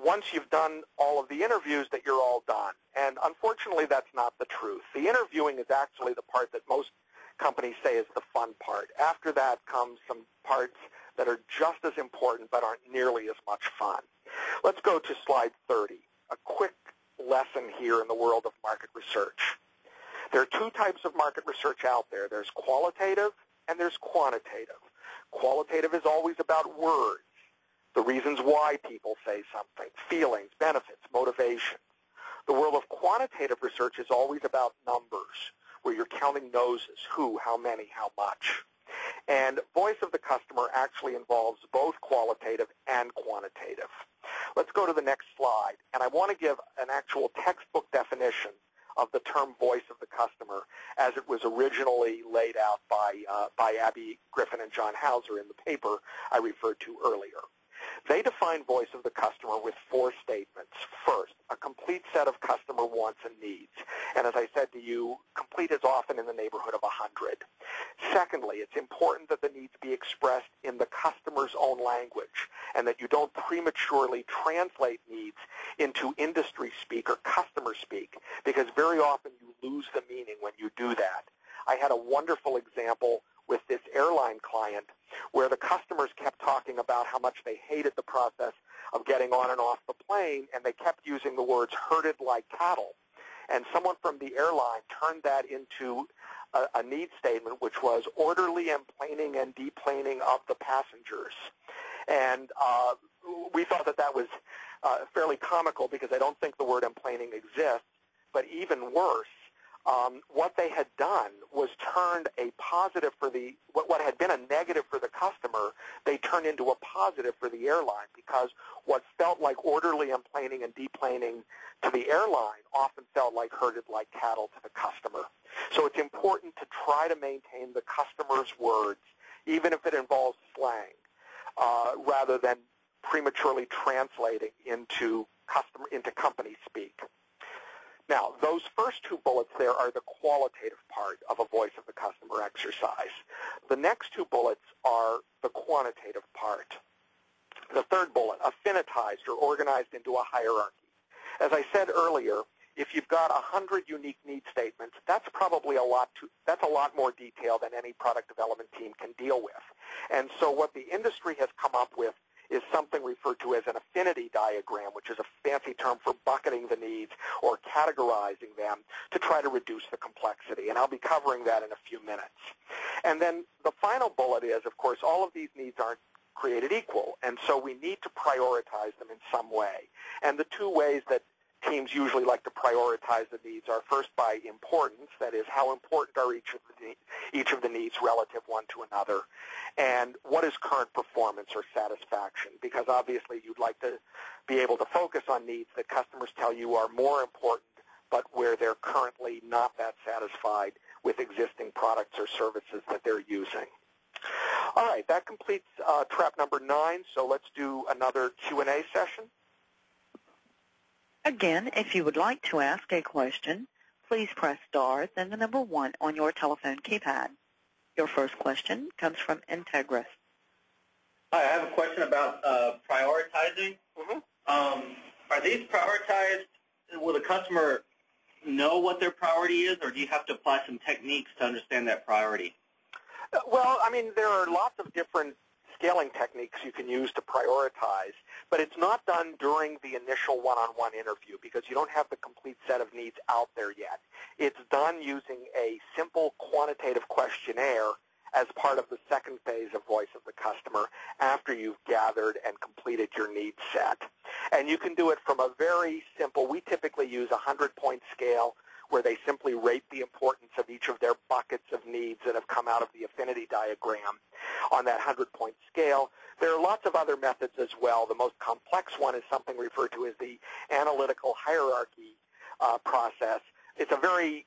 once you've done all of the interviews that you're all done. And unfortunately, that's not the truth. The interviewing is actually the part that most companies say is the fun part. After that comes some parts that are just as important but aren't nearly as much fun. Let's go to slide 30, a quick lesson here in the world of market research. There are 2 types of market research out there. There's qualitative and there's quantitative. Qualitative is always about words, the reasons why people say something, feelings, benefits, motivations. The world of quantitative research is always about numbers, where you're counting noses, who, how many, how much. And voice of the customer actually involves both qualitative and quantitative. Let's go to the next slide. And I want to give an actual textbook definition of the term voice of the customer as it was originally laid out by Abby Griffin and John Hauser in the paper I referred to earlier. They define voice of the customer with 4 statements. First, a complete set of customer wants and needs. And as I said to you, complete is often in the neighborhood of 100. Secondly, it's important that the needs be expressed in the customer's own language and that you don't prematurely translate needs into industry speak or customer speak, because very often you lose the meaning when you do that. I had a wonderful example with this airline client where the customers kept talking about how much they hated the process of getting on and off the plane, and they kept using the words herded like cattle. And someone from the airline turned that into a need statement, which was orderly emplaning and deplaning of the passengers. And we thought that that was fairly comical because I don't think the word emplaning exists. But even worse, what they had done was turned a positive for the, what had been a negative for the customer, they turned into a positive for the airline, because what felt like orderly emplaning and deplaning to the airline often felt like herded like cattle to the customer. So it's important to try to maintain the customer's words, even if it involves slang, rather than prematurely translating into company speak. Now, those first 2 bullets there are the qualitative part of a voice of the customer exercise. The next 2 bullets are the quantitative part. The third bullet, affinitized or organized into a hierarchy. As I said earlier, if you've got 100 unique need statements, that's probably a lot more detail than any product development team can deal with. And so what the industry has come up with is something referred to as an affinity diagram, which is a fancy term for bucketing the needs or categorizing them to try to reduce the complexity. And I'll be covering that in a few minutes. And then the final bullet is, of course, all of these needs aren't created equal, and so we need to prioritize them in some way. And the 2 ways that teams usually like to prioritize the needs are first by importance, that is, how important are each of the needs relative one to another, and what is current performance or satisfaction, because obviously you'd like to be able to focus on needs that customers tell you are more important, but where they're currently not that satisfied with existing products or services that they're using. All right, that completes trap number 9, so let's do another Q&A session. Again, if you would like to ask a question, please press star, then the number 1 on your telephone keypad. Your first question comes from Integris. Hi, I have a question about prioritizing. Are these prioritized? Will the customer know what their priority is, or do you have to apply some techniques to understand that priority? Well, I mean, there are lots of different scaling techniques you can use to prioritize, but it's not done during the initial one-on-one interview because you don't have the complete set of needs out there yet. It's done using a simple quantitative questionnaire as part of the second phase of voice of the customer after you've gathered and completed your needs set. And you can do it from a very simple, we typically use a 100-point scale where they simply rate the importance of each of their buckets of needs that have come out of the affinity diagram on that 100-point scale. There are lots of other methods as well. The most complex one is something referred to as the analytical hierarchy process. It's a very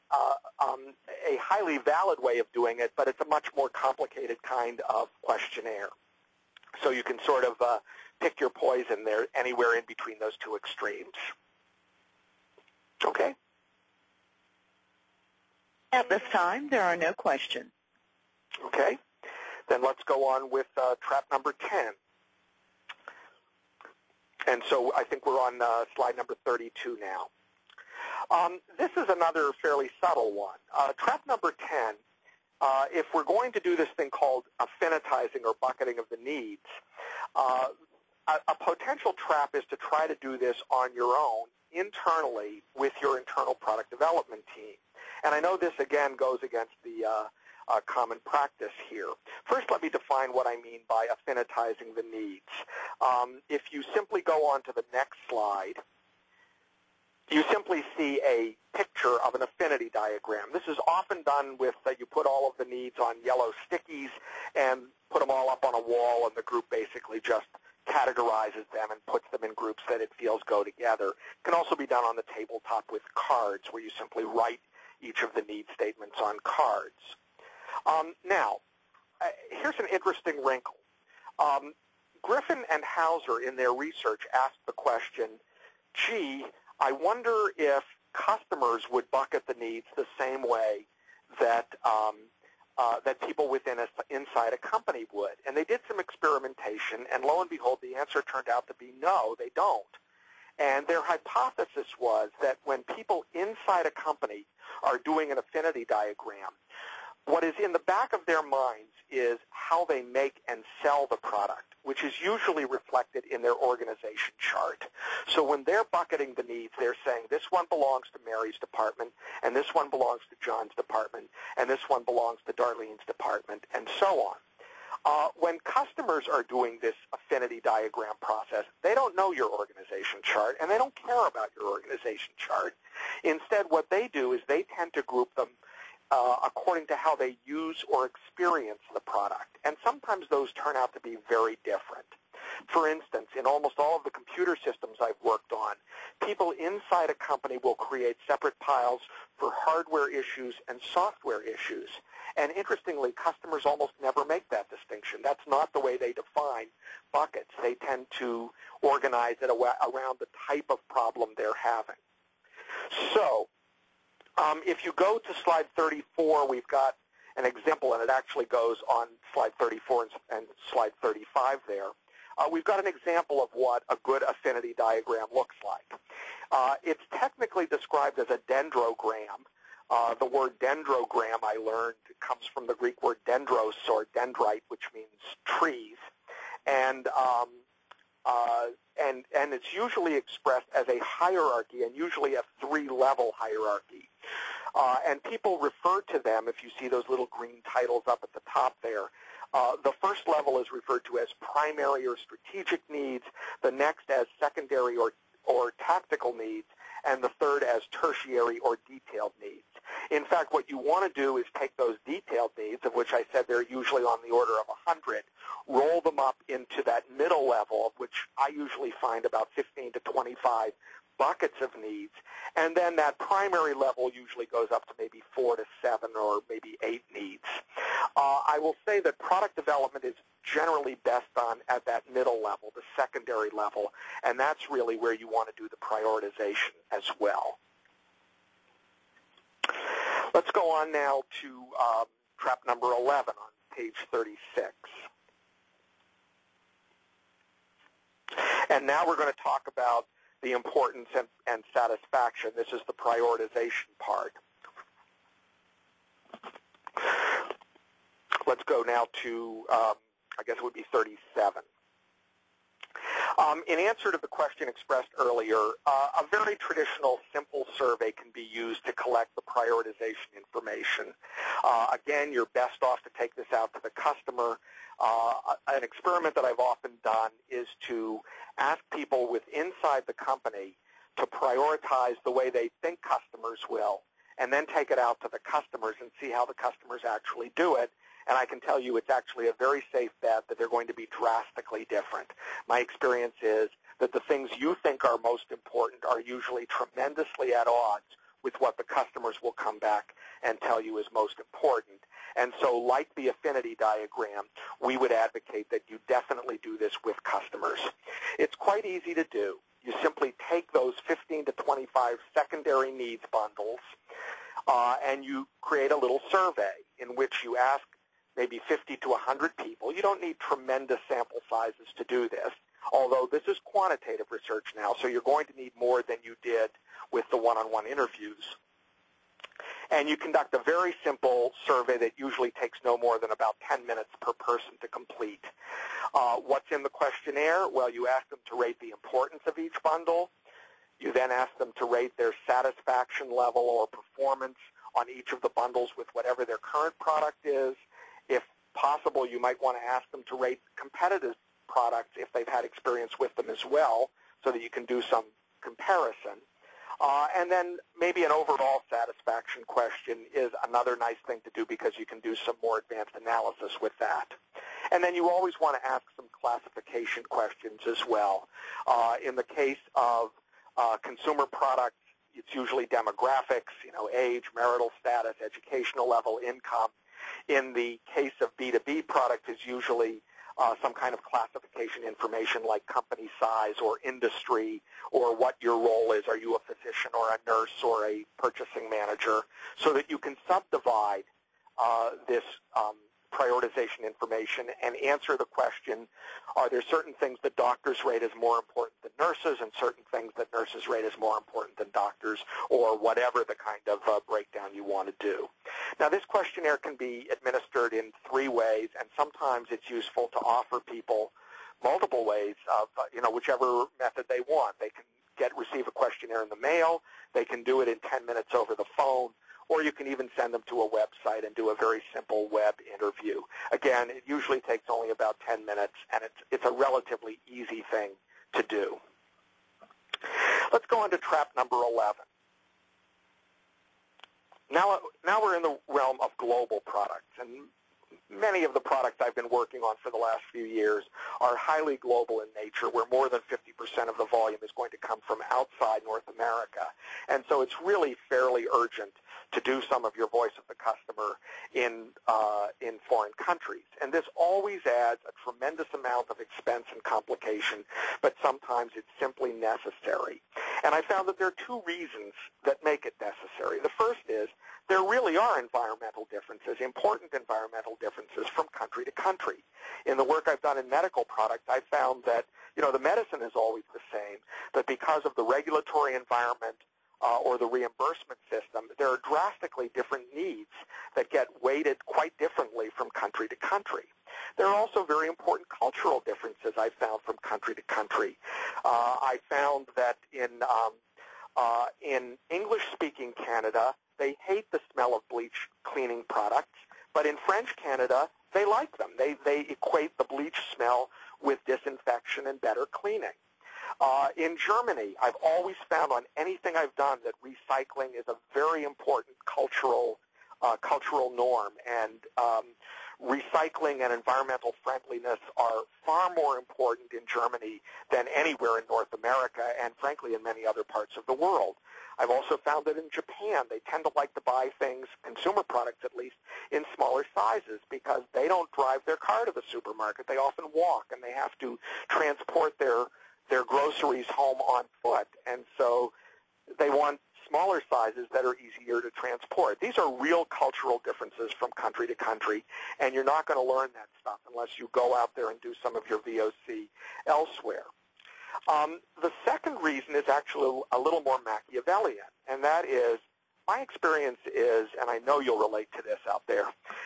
a highly valid way of doing it, but it's a much more complicated kind of questionnaire. So you can sort of pick your poison there anywhere in between those 2 extremes. Okay? At this time, there are no questions. Okay. Then let's go on with trap number 10. And so I think we're on slide number 32 now. This is another fairly subtle one. Trap number 10, if we're going to do this thing called affinitizing or bucketing of the needs, a potential trap is to try to do this on your own internally with your internal product development team. And I know this, again, goes against the common practice here. First, let me define what I mean by affinitizing the needs. If you simply go on to the next slide, you simply see a picture of an affinity diagram. This is often done with, you put all of the needs on yellow stickies and put them all up on a wall, and the group basically just categorizes them and puts them in groups that it feels go together. It can also be done on the tabletop with cards, where you simply write each of the need statements on cards. Now, here's an interesting wrinkle. Griffin and Hauser in their research asked the question, gee, I wonder if customers would bucket the needs the same way that that people inside a company would. And they did some experimentation, and lo and behold, the answer turned out to be no, they don't. And their hypothesis was that when people inside a company are doing an affinity diagram, what is in the back of their minds is how they make and sell the product, which is usually reflected in their organization chart. So when they're bucketing the needs, they're saying this one belongs to Mary's department, and this one belongs to John's department, and this one belongs to Darlene's department, and so on. When customers are doing this affinity diagram process, they don't know your organization chart, and they don't care about your organization chart. Instead, what they do is they tend to group them according to how they use or experience the product. And sometimes those turn out to be very different. For instance, in almost all of the computer systems I've worked on, people inside a company will create separate piles for hardware issues and software issues. And interestingly, customers almost never make that distinction. That's not the way they define buckets. They tend to organize it around the type of problem they're having. So, if you go to slide 34, we've got an example, and it actually goes on slide 34 and slide 35 there. We've got an example of what a good affinity diagram looks like. It's technically described as a dendrogram. The word dendrogram, I learned, comes from the Greek word dendros, or dendrite, which means trees. And it's usually expressed as a hierarchy, and usually a three-level hierarchy. And people refer to them, if you see those little green titles up at the top there, the first level is referred to as primary or strategic needs, the next as secondary or tactical needs, and the third as tertiary or detailed needs. In fact, what you want to do is take those detailed needs, of which I said they're usually on the order of 100, roll them up into that middle level, of which I usually find about 15 to 25 buckets of needs, and then that primary level usually goes up to maybe 4 to 7 or maybe 8 needs. I will say that product development is generally best done at that middle level, the secondary level, and that's really where you want to do the prioritization as well. Let's go on now to trap number 11 on page 36. And now we're going to talk about the importance and satisfaction. This is the prioritization part. Let's go now to, I guess it would be 37. In answer to the question expressed earlier, a very traditional, simple survey can be used to collect the prioritization information. Again, you're best off to take this out to the customer. An experiment that I've often done is to ask people inside the company to prioritize the way they think customers will, and then take it out to the customers and see how the customers actually do it. And I can tell you it's actually a very safe bet that they're going to be drastically different. My experience is that the things you think are most important are usually tremendously at odds with what the customers will come back and tell you is most important. And so like the affinity diagram, we would advocate that you definitely do this with customers. It's quite easy to do. You simply take those 15 to 25 secondary needs bundles and you create a little survey in which you ask maybe 50 to 100 people. You don't need tremendous sample sizes to do this, although this is quantitative research now, so you're going to need more than you did with the one-on-one interviews. And you conduct a very simple survey that usually takes no more than about 10 minutes per person to complete. What's in the questionnaire? Well, you ask them to rate the importance of each bundle. You then ask them to rate their satisfaction level or performance on each of the bundles with whatever their current product is. If possible, you might want to ask them to rate competitive products if they've had experience with them as well, so that you can do some comparison. And then maybe an overall satisfaction question is another nice thing to do because you can do some more advanced analysis with that. And then you always want to ask some classification questions as well. In the case of consumer products, it's usually demographics, age, marital status, educational level, income. In the case of B2B product, it's usually some kind of classification information like company size or industry or what your role is. Are you a physician or a nurse or a purchasing manager? So that you can subdivide this prioritization information and answer the question, are there certain things that doctors rate as more important than nurses and certain things that nurses rate as more important than doctors, or whatever the kind of breakdown you want to do. Now, this questionnaire can be administered in 3 ways, and sometimes it's useful to offer people multiple ways of, whichever method they want. They can receive a questionnaire in the mail, they can do it in 10 minutes over the phone, or you can even send them to a website and do a very simple web interview. Again, it usually takes only about 10 minutes, and it's a relatively easy thing to do. Let's go on to trap number 11. Now we're in the realm of global products, and many of the products I've been working on for the last few years are highly global in nature, where more than 50% of the volume is going to come from outside North America. And so it's really fairly urgent to do some of your voice of the customer in foreign countries. And this always adds a tremendous amount of expense and complication, but sometimes it's simply necessary. And I found that there are 2 reasons that make it necessary. The first is there really are environmental differences, important environmental differences from country to country. In the work I've done in medical products, I've found that, the medicine is always the same, but because of the regulatory environment or the reimbursement system, there are drastically different needs that get weighted quite differently from country to country. There are also very important cultural differences I've found from country to country. I found that in English-speaking Canada, they hate the smell of bleach cleaning products, but in French Canada, they like them. They equate the bleach smell with disinfection and better cleaning. In Germany, I've always found on anything I've done that recycling is a very important cultural norm, and recycling and environmental friendliness are far more important in Germany than anywhere in North America and, frankly, in many other parts of the world. I've also found that in Japan, they tend to like to buy things, consumer products at least, in smaller sizes because they don't drive their car to the supermarket. They often walk, and they have to transport their groceries home on foot. And so they want smaller sizes that are easier to transport. These are real cultural differences from country to country, and you're not going to learn that stuff unless you go out there and do some of your VOC elsewhere. The second reason is actually a little more Machiavellian, and that is my experience is, and I know you'll relate to this out there,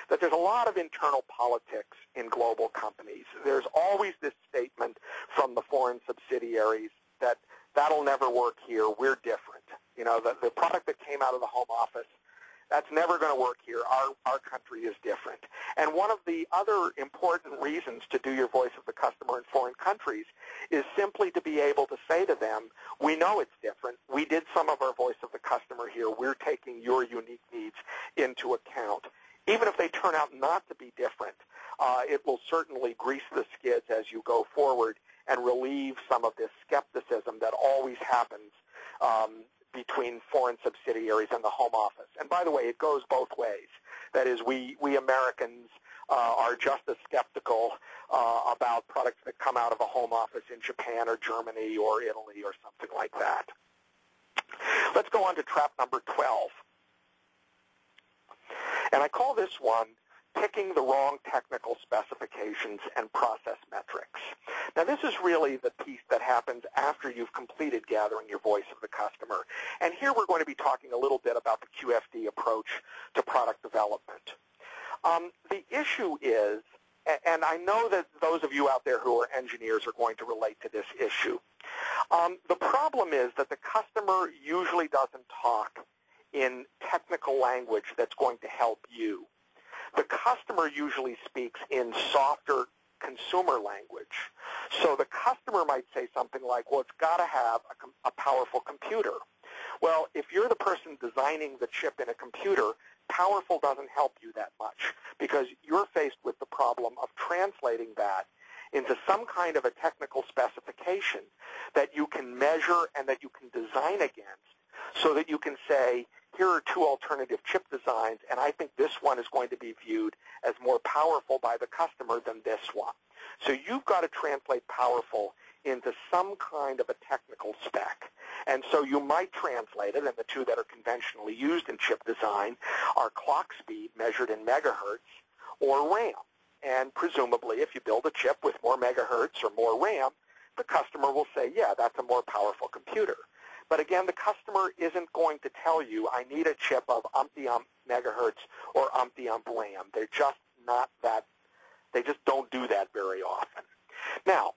that there's a lot of internal politics in global companies. There's always this statement from the foreign subsidiaries that that'll never work here, we're different. The product that came out of the home office, that's never going to work here. Our country is different. And one of the other important reasons to do your voice of the customer in foreign countries is simply to be able to say to them, we know it's different. We did some of our voice of the customer here. We're taking your unique needs into account. Even if they turn out not to be different, it will certainly grease the skids as you go forward and relieve some of this skepticism that always happens between foreign subsidiaries and the home office. And by the way, it goes both ways. That is, we Americans are just as skeptical about products that come out of a home office in Japan or Germany or Italy or something like that. Let's go on to trap number 12. And I call this one picking the wrong technical specifications and process metrics. Now, this is really the piece that happens after you've completed gathering your voice of the customer. And here we're going to be talking a little bit about the QFD approach to product development. The issue is, and I know that those of you out there who are engineers are going to relate to this issue, the problem is that the customer usually doesn't talk in technical language that's going to help you. The customer usually speaks in softer consumer language. So the customer might say something like, well, it's got to have a powerful computer. Well, if you're the person designing the chip in a computer, powerful doesn't help you that much because you're faced with the problem of translating that into some kind of a technical specification that you can measure and that you can design against so that you can say, here are 2 alternative chip designs, and I think this one is going to be viewed as more powerful by the customer than this one. So you've got to translate powerful into some kind of a technical spec. And so you might translate it, and the two that are conventionally used in chip design are clock speed measured in megahertz or RAM. And presumably, if you build a chip with more megahertz or more RAM, the customer will say, yeah, that's a more powerful computer. But again, the customer isn't going to tell you, I need a chip of umpty-ump megahertz or umpty-ump RAM. They're just not that, they just don't do that very often. Now,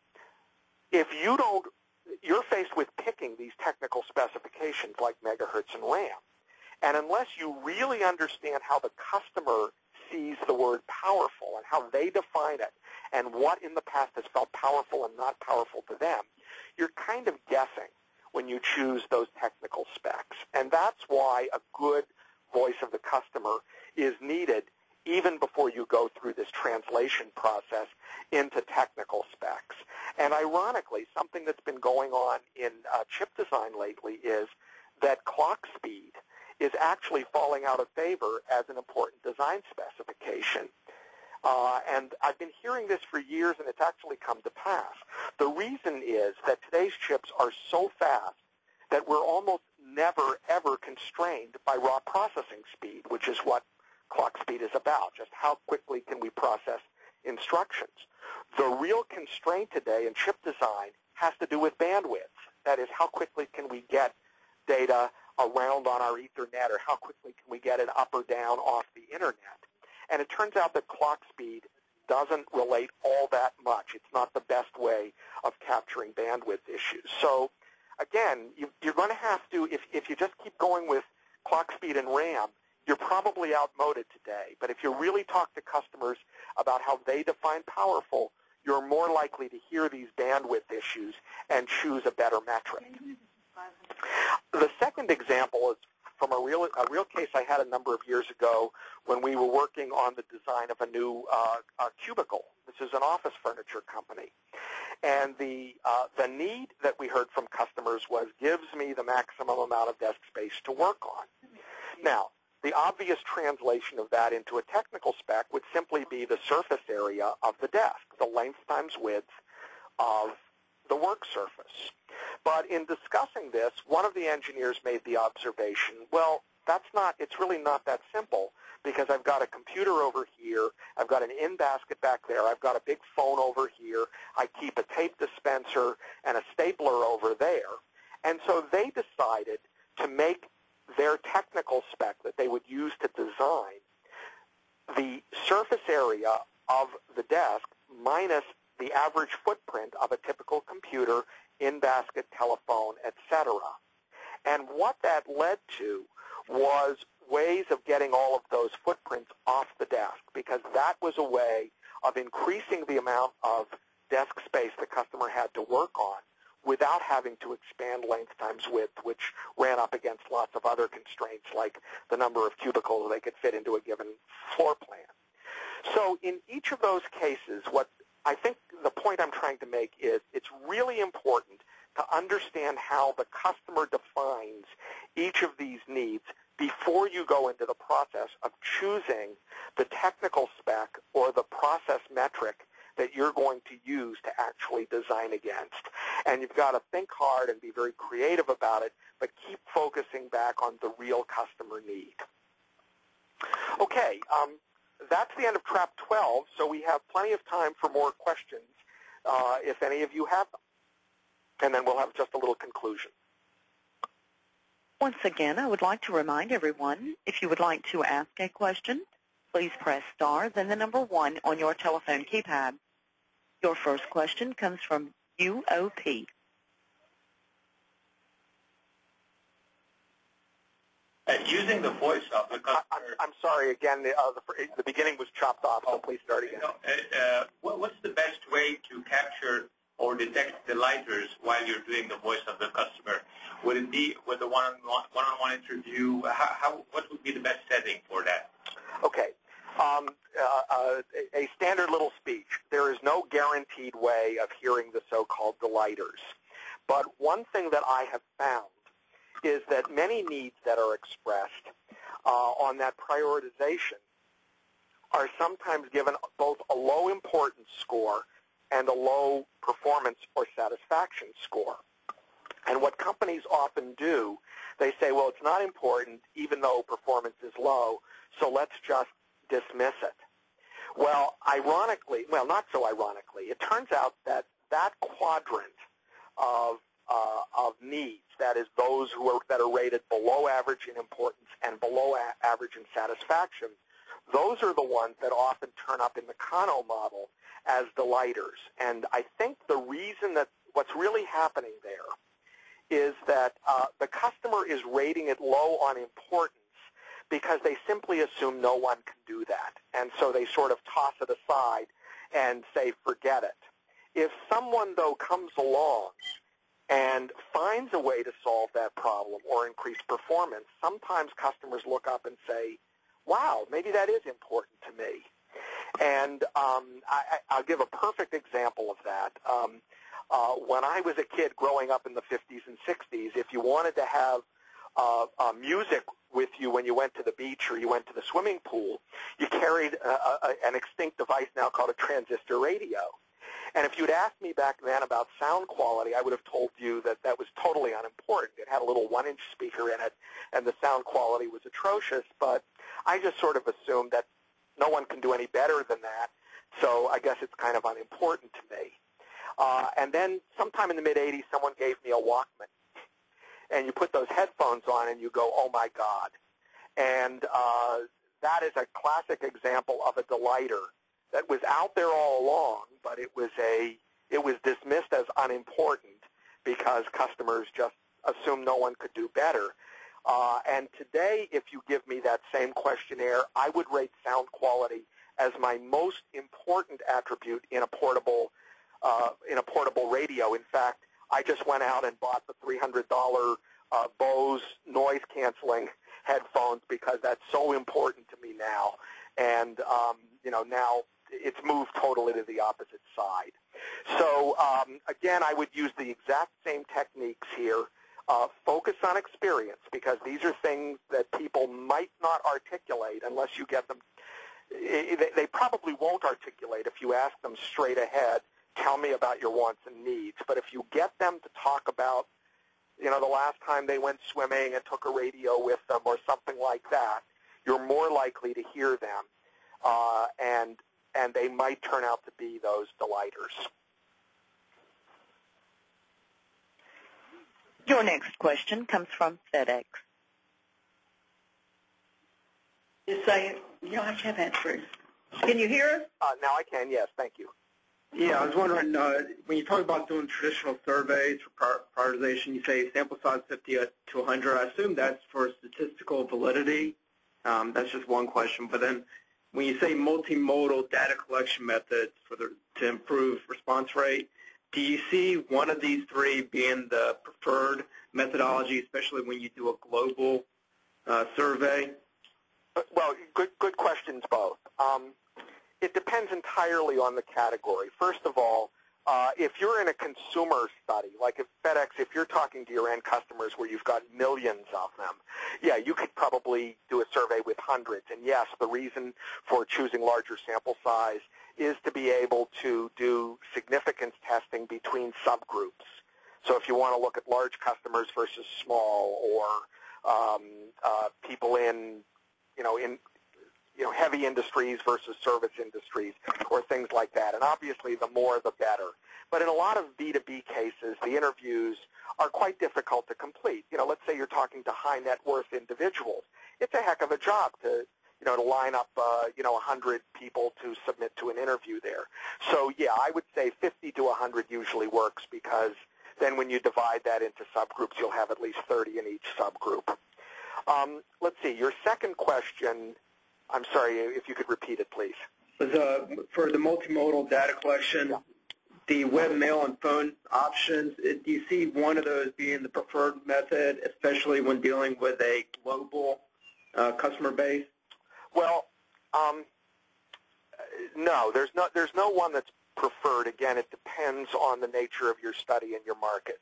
if you're faced with picking these technical specifications like megahertz and RAM, and unless you really understand how the customer sees the word powerful and how they define it and what in the past has felt powerful and not powerful to them, you're kind of guessing when you choose those technical specs. And that's why a good voice of the customer is needed even before you go through this translation process into technical specs. And ironically, something that's been going on in chip design lately is that clock speed is actually falling out of favor as an important design specification. And I've been hearing this for years, and it's actually come to pass. The reason is that today's chips are so fast that we're almost never, ever constrained by raw processing speed, which is what clock speed is about, just how quickly can we process instructions. The real constraint today in chip design has to do with bandwidth. That is, how quickly can we get data around on our Ethernet, or how quickly can we get it up or down off the Internet. And it turns out that clock speed doesn't relate all that much. It's not the best way of capturing bandwidth issues. So, again, you're going to have to, if you just keep going with clock speed and RAM, you're probably outmoded today. But if you really talk to customers about how they define powerful, you're more likely to hear these bandwidth issues and choose a better metric. The second example is from a real case I had a number of years ago when we were working on the design of a new cubicle. This is an office furniture company. And the need that we heard from customers was, gives me the maximum amount of desk space to work on. Now, the obvious translation of that into a technical spec would simply be the surface area of the desk, the length times width of the work surface. But in discussing this, one of the engineers made the observation, well, it's really not that simple, because I've got a computer over here, I've got an in-basket back there, I've got a big phone over here, I keep a tape dispenser and a stapler over there. And so they decided to make their technical spec that they would use to design the surface area of the desk minus the average footprint of a typical computer, in-basket, telephone, etc. And what that led to was ways of getting all of those footprints off the desk, because that was a way of increasing the amount of desk space the customer had to work on without having to expand length times width, which ran up against lots of other constraints like the number of cubicles they could fit into a given floor plan. So in each of those cases, what I think the point I'm trying to make is it's really important to understand how the customer defines each of these needs before you go into the process of choosing the technical spec or the process metric that you're going to use to actually design against. And you've got to think hard and be very creative about it, but keep focusing back on the real customer need. Okay, that's the end of Trap 12, so we have plenty of time for more questions if any of you have them. And then we'll have just a little conclusion. Once again, I would like to remind everyone, if you would like to ask a question, please press star, then the number 1 on your telephone keypad. Your first question comes from UOP. Using the voice of the customer. I'm sorry, again, the beginning was chopped off, so please start again. What's the best way to capture or detect the lighters while you're doing the voice of the customer? Would it be with a one-on-one interview? What would be the best setting for that? Okay. A standard little speech. There is no guaranteed way of hearing the so-called delighters. But one thing that I have found is that many needs that are expressed on that prioritization are sometimes given both a low importance score and a low performance or satisfaction score. And what companies often do, they say, well, it's not important even though performance is low, so let's just dismiss it. Well, ironically, well, not so ironically, it turns out that that quadrant of needs, that is those that are rated below average in importance and below average in satisfaction, those are the ones that often turn up in the Kano model as delighters. And I think the reason that what's really happening there is that the customer is rating it low on importance because they simply assume no one can do that. And so they sort of toss it aside and say, forget it. If someone, though, comes along and finds a way to solve that problem or increase performance, sometimes customers look up and say, wow, maybe that is important to me. And I'll give a perfect example of that. When I was a kid growing up in the 50s and 60s, if you wanted to have music with you when you went to the beach or you went to the swimming pool, you carried an extinct device now called a transistor radio. And if you'd asked me back then about sound quality, I would have told you that that was totally unimportant. It had a little 1-inch speaker in it, and the sound quality was atrocious. But I just sort of assumed that no one can do any better than that, so I guess it's kind of unimportant to me. And then sometime in the mid-'80s, someone gave me a Walkman. And you put those headphones on and you go, oh, my God. And that is a classic example of a delighter that was out there all along, but it was dismissed as unimportant because customers just assumed no one could do better. And today, if you give me that same questionnaire, I would rate sound quality as my most important attribute in a portable radio. In fact, I just went out and bought the $300 Bose noise-canceling headphones because that's so important to me now. And, now it's moved totally to the opposite side. So, again, I would use the exact same techniques here. Focus on experience because these are things that people might not articulate unless you get them. They probably won't articulate if you ask them straight ahead, tell me about your wants and needs. But if you get them to talk about, the last time they went swimming and took a radio with them or something like that, you're more likely to hear them, and they might turn out to be those delighters. Your next question comes from FedEx. Yes, you don't have to have answers. Can you hear us? Now I can, yes, thank you. Yeah, I was wondering, when you talk about doing traditional surveys for prioritization, you say sample size 50 to 100. I assume that's for statistical validity. That's just one question. But then when you say multimodal data collection methods to improve response rate, do you see one of these three being the preferred methodology, especially when you do a global survey? Well, good questions both. It depends entirely on the category. First of all, if you're in a consumer study, like at FedEx, if you're talking to your end customers where you've got millions of them, yeah, you could probably do a survey with hundreds. And yes, the reason for choosing larger sample size is to be able to do significance testing between subgroups. So if you want to look at large customers versus small, or people in heavy industries versus service industries, or things like that. And obviously, the more, the better. But in a lot of B2B cases, the interviews are quite difficult to complete. Let's say you're talking to high net worth individuals. It's a heck of a job to line up, 100 people to submit to an interview there. So, yeah, I would say 50 to 100 usually works because then when you divide that into subgroups, you'll have at least 30 in each subgroup. Let's see, your second question, I'm sorry, if you could repeat it, please. For the multimodal data collection, the web, mail, and phone options, do you see one of those being the preferred method, especially when dealing with a global customer base? Well, no, there's no one that's preferred. Again, it depends on the nature of your study and your markets.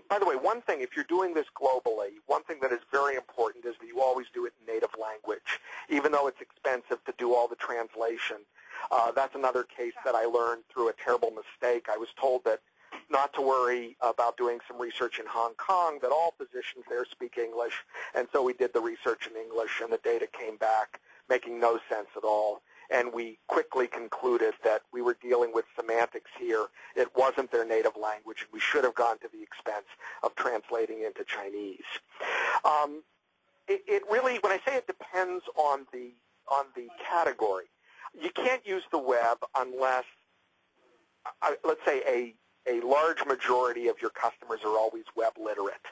By the way, one thing, if you're doing this globally, one thing that is very important is that you always do it in native language, even though it's expensive to do all the translation. That's another case that I learned through a terrible mistake. I was told that not to worry about doing some research in Hong Kong, that all physicians there speak English, and so we did the research in English, and the data came back making no sense at all. And we quickly concluded that we were dealing with semantics here. It wasn't their native language, and we should have gone to the expense of translating into Chinese. It really, when I say it depends on the category, you can't use the web unless, let's say, a large majority of your customers are always web literate,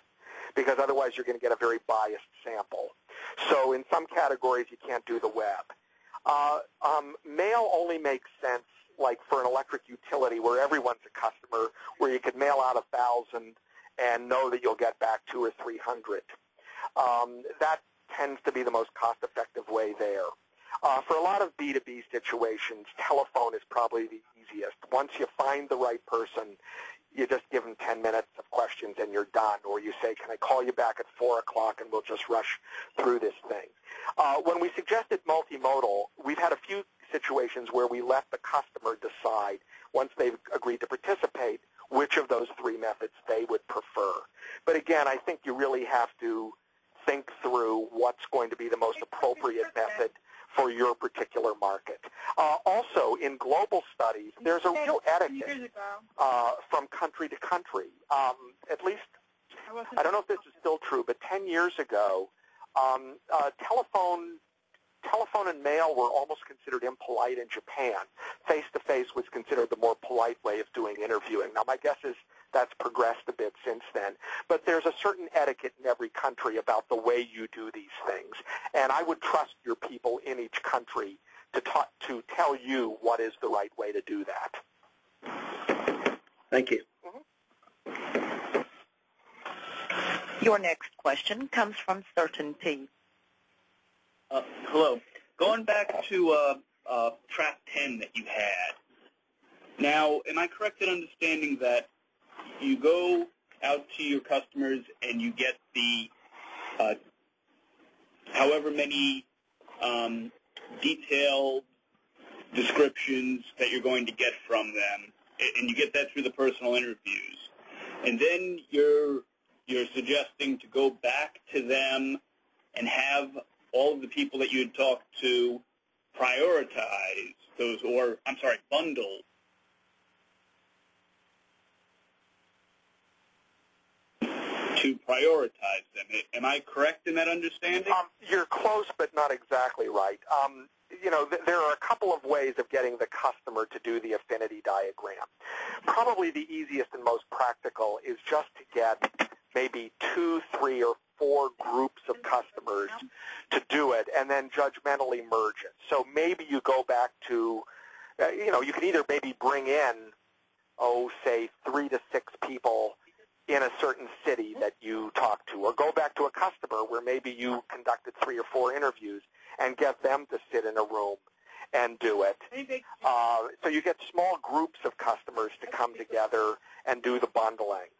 because otherwise you're going to get a very biased sample. So in some categories, you can't do the web. Mail only makes sense, like for an electric utility where everyone's a customer, where you could mail out 1,000 and know that you'll get back 200 or 300. That tends to be the most cost-effective way there. For a lot of B2B situations, telephone is probably the easiest. Once you find the right person, you just give them 10 minutes of questions and you're done. Or you say, can I call you back at 4 o'clock and we'll just rush through this thing. When we suggested multimodal, we've had a few situations where we let the customer decide, once they've agreed to participate, which of those three methods they would prefer. But again, I think you really have to think through what's going to be the most appropriate method for your particular market. Also, in global studies, there's a real etiquette from country to country. At least, I don't know if this is still true, but 10 years ago, telephone and mail were almost considered impolite in Japan. Face-to-face was considered the more polite way of doing interviewing. Now, my guess is that's progressed a bit since then. But there's a certain etiquette in every country about the way you do these things. And I would trust your people in each country to tell you what is the right way to do that. Thank you. Your next question comes from Certainty. Hello. Going back to track 10 that you had. Now, am I correct in understanding that you go out to your customers and you get the however many detailed descriptions that you're going to get from them, and you get that through the personal interviews, and then you're suggesting to go back to them and have all of the people that you had talked to prioritize those, or, I'm sorry, bundle to prioritize them. Am I correct in that understanding? You're close, but not exactly right. There are a couple of ways of getting the customer to do the affinity diagram. Probably the easiest and most practical is just to get maybe 2, 3, or 4 groups of customers to do it and then judgmentally merge it. So maybe you go back to, you can either maybe bring in, say 3 to 6 people in a certain city that you talk to, or go back to a customer where maybe you conducted 3 or 4 interviews and get them to sit in a room and do it. So you get small groups of customers to come together and do the bundling.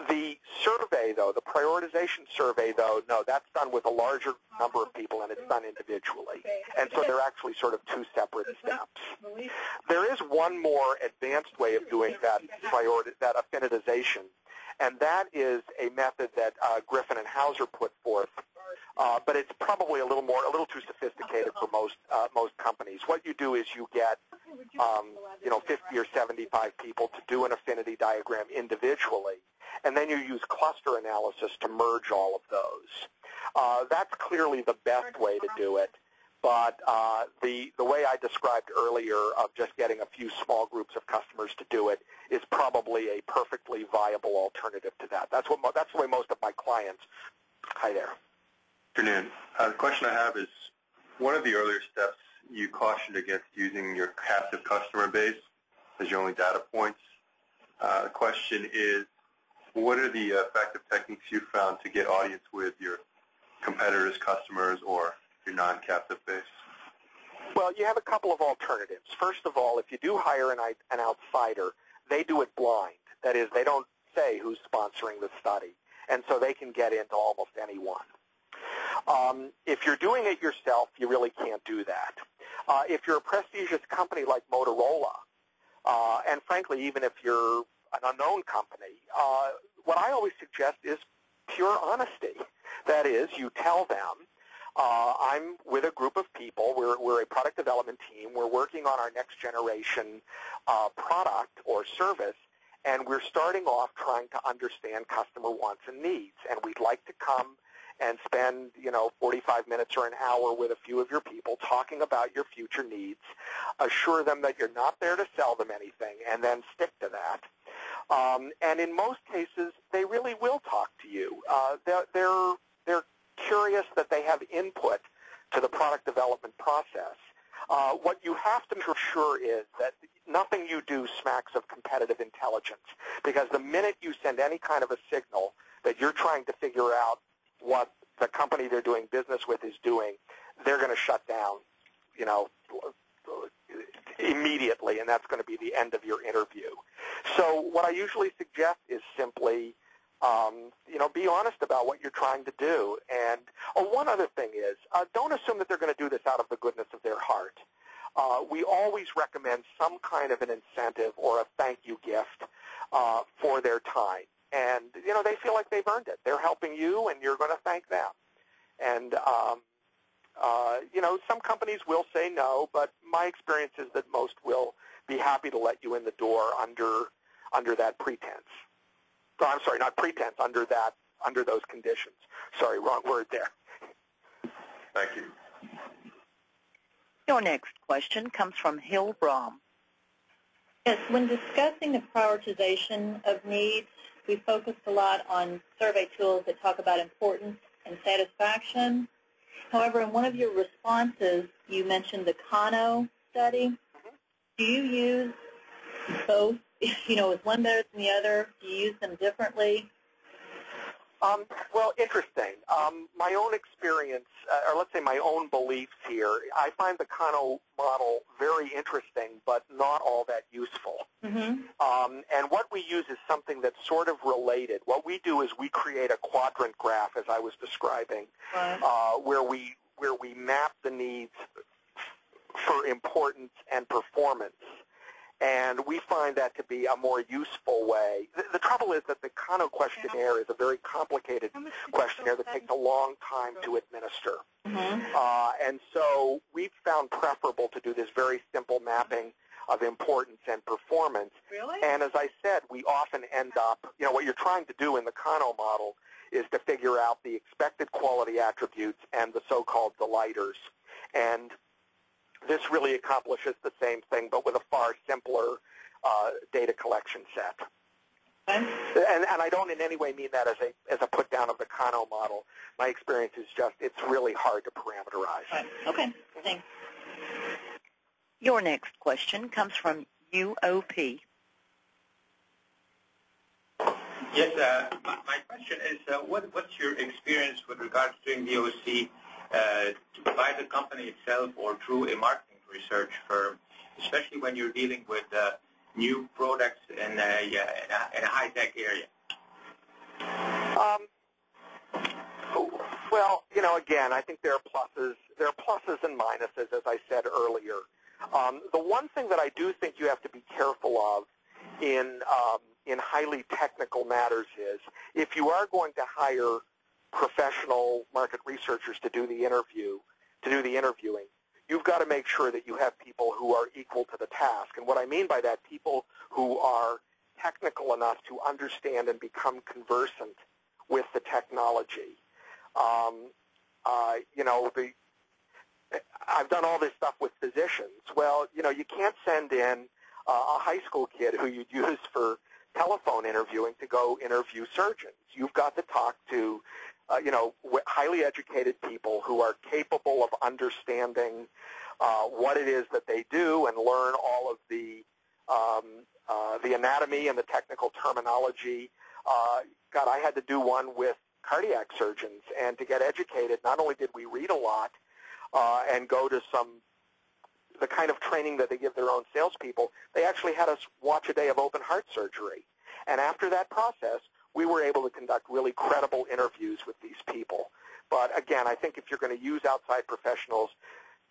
The survey, though, the prioritization survey, though, no, that's done with a larger number of people, and it's done individually. And so they're actually sort of 2 separate steps. There is one more advanced way of doing that affinitization, and that is a method that Griffin and Hauser put forth, but it's probably a little too sophisticated for most companies. What you do is you get 50 or 75 people to do an affinity diagram individually, and then you use cluster analysis to merge all of those. That's clearly the best way to do it, but the way I described earlier of just getting a few small groups of customers to do it is probably a perfectly viable alternative to that. That's the way most of my clients. Hi there. Good afternoon. The question I have is, one of the earlier steps you cautioned against using your captive customer base as your only data points. The question is, what are the effective techniques you found to get audience with your competitors, customers, or your non-captive base? Well, you have a couple of alternatives. First of all, if you do hire an outsider, they do it blind. That is, they don't say who's sponsoring the study, and so they can get into almost anyone. If you're doing it yourself, you really can't do that. If you're a prestigious company like Motorola, and frankly, even if you're an unknown company, what I always suggest is pure honesty. That is, you tell them, I'm with a group of people. We're a product development team. We're working on our next generation product or service, and we're starting off trying to understand customer wants and needs. And we'd like to come and spend, 45 minutes or an hour with a few of your people talking about your future needs. Assure them that you're not there to sell them anything, and then stick to that. And in most cases, they really will talk to you. They're curious that they have input to the product development process. What you have to make sure is that nothing you do smacks of competitive intelligence, because the minute you send any kind of a signal that you're trying to figure out what the company they're doing business with is doing, they're going to shut down, immediately, and that's going to be the end of your interview. So what I usually suggest is simply, be honest about what you're trying to do. And one other thing is, don't assume that they're going to do this out of the goodness of their heart. We always recommend some kind of an incentive or a thank you gift for their time. And, they feel like they've earned it. They're helping you, and you're going to thank them. And, some companies will say no, but my experience is that most will be happy to let you in the door under that pretense. So, I'm sorry, not pretense, under those conditions. Sorry, wrong word there. Thank you. Your next question comes from Hill Brom. Yes, when discussing the prioritization of needs, we focused a lot on survey tools that talk about importance and satisfaction. However, in one of your responses, you mentioned the Kano study. Mm-hmm. Do you use both? Is one better than the other? Do you use them differently? Well, interesting. My own experience, or let's say my own beliefs here, I find the Kano model very interesting, but not all that useful. Mm-hmm. And what we use is something that's sort of related. What we do is we create a quadrant graph, as I was describing, where we map the needs for importance and performance. And we find that to be a more useful way. The trouble is that the Kano questionnaire is a very complicated questionnaire that takes a long time to administer. Mm-hmm. And so we've found preferable to do this very simple mapping of importance and performance. Really? And as I said, we often end up, what you're trying to do in the Kano model is to figure out the expected quality attributes and the so-called delighters. And this really accomplishes the same thing, but with a far simpler data collection set. Okay. And I don't in any way mean that as a put down of the Kano model. My experience is just it's really hard to parameterize. Right. Okay. Thanks. Your next question comes from UOP. Yes, my question is, what's your experience with regards to doing VOC by the company itself or through a marketing research firm, especially when you're dealing with new products in a high-tech area? Well, again, I think there are pluses and minuses, as I said earlier. The one thing that I do think you have to be careful of in highly technical matters is if you are going to hire professional market researchers to do the interviewing, you've got to make sure that you have people who are equal to the task. And what I mean by that, people who are technical enough to understand and become conversant with the technology. I've done all this stuff with physicians. Well, you can't send in a high school kid who you'd use for telephone interviewing to go interview surgeons. You've got to talk to highly educated people who are capable of understanding what it is that they do and learn all of the anatomy and the technical terminology. God, I had to do one with cardiac surgeons, and to get educated, not only did we read a lot and go to the kind of training that they give their own salespeople, they actually had us watch a day of open heart surgery. And after that process, we were able to conduct really credible interviews with these people. But again, I think if you're going to use outside professionals,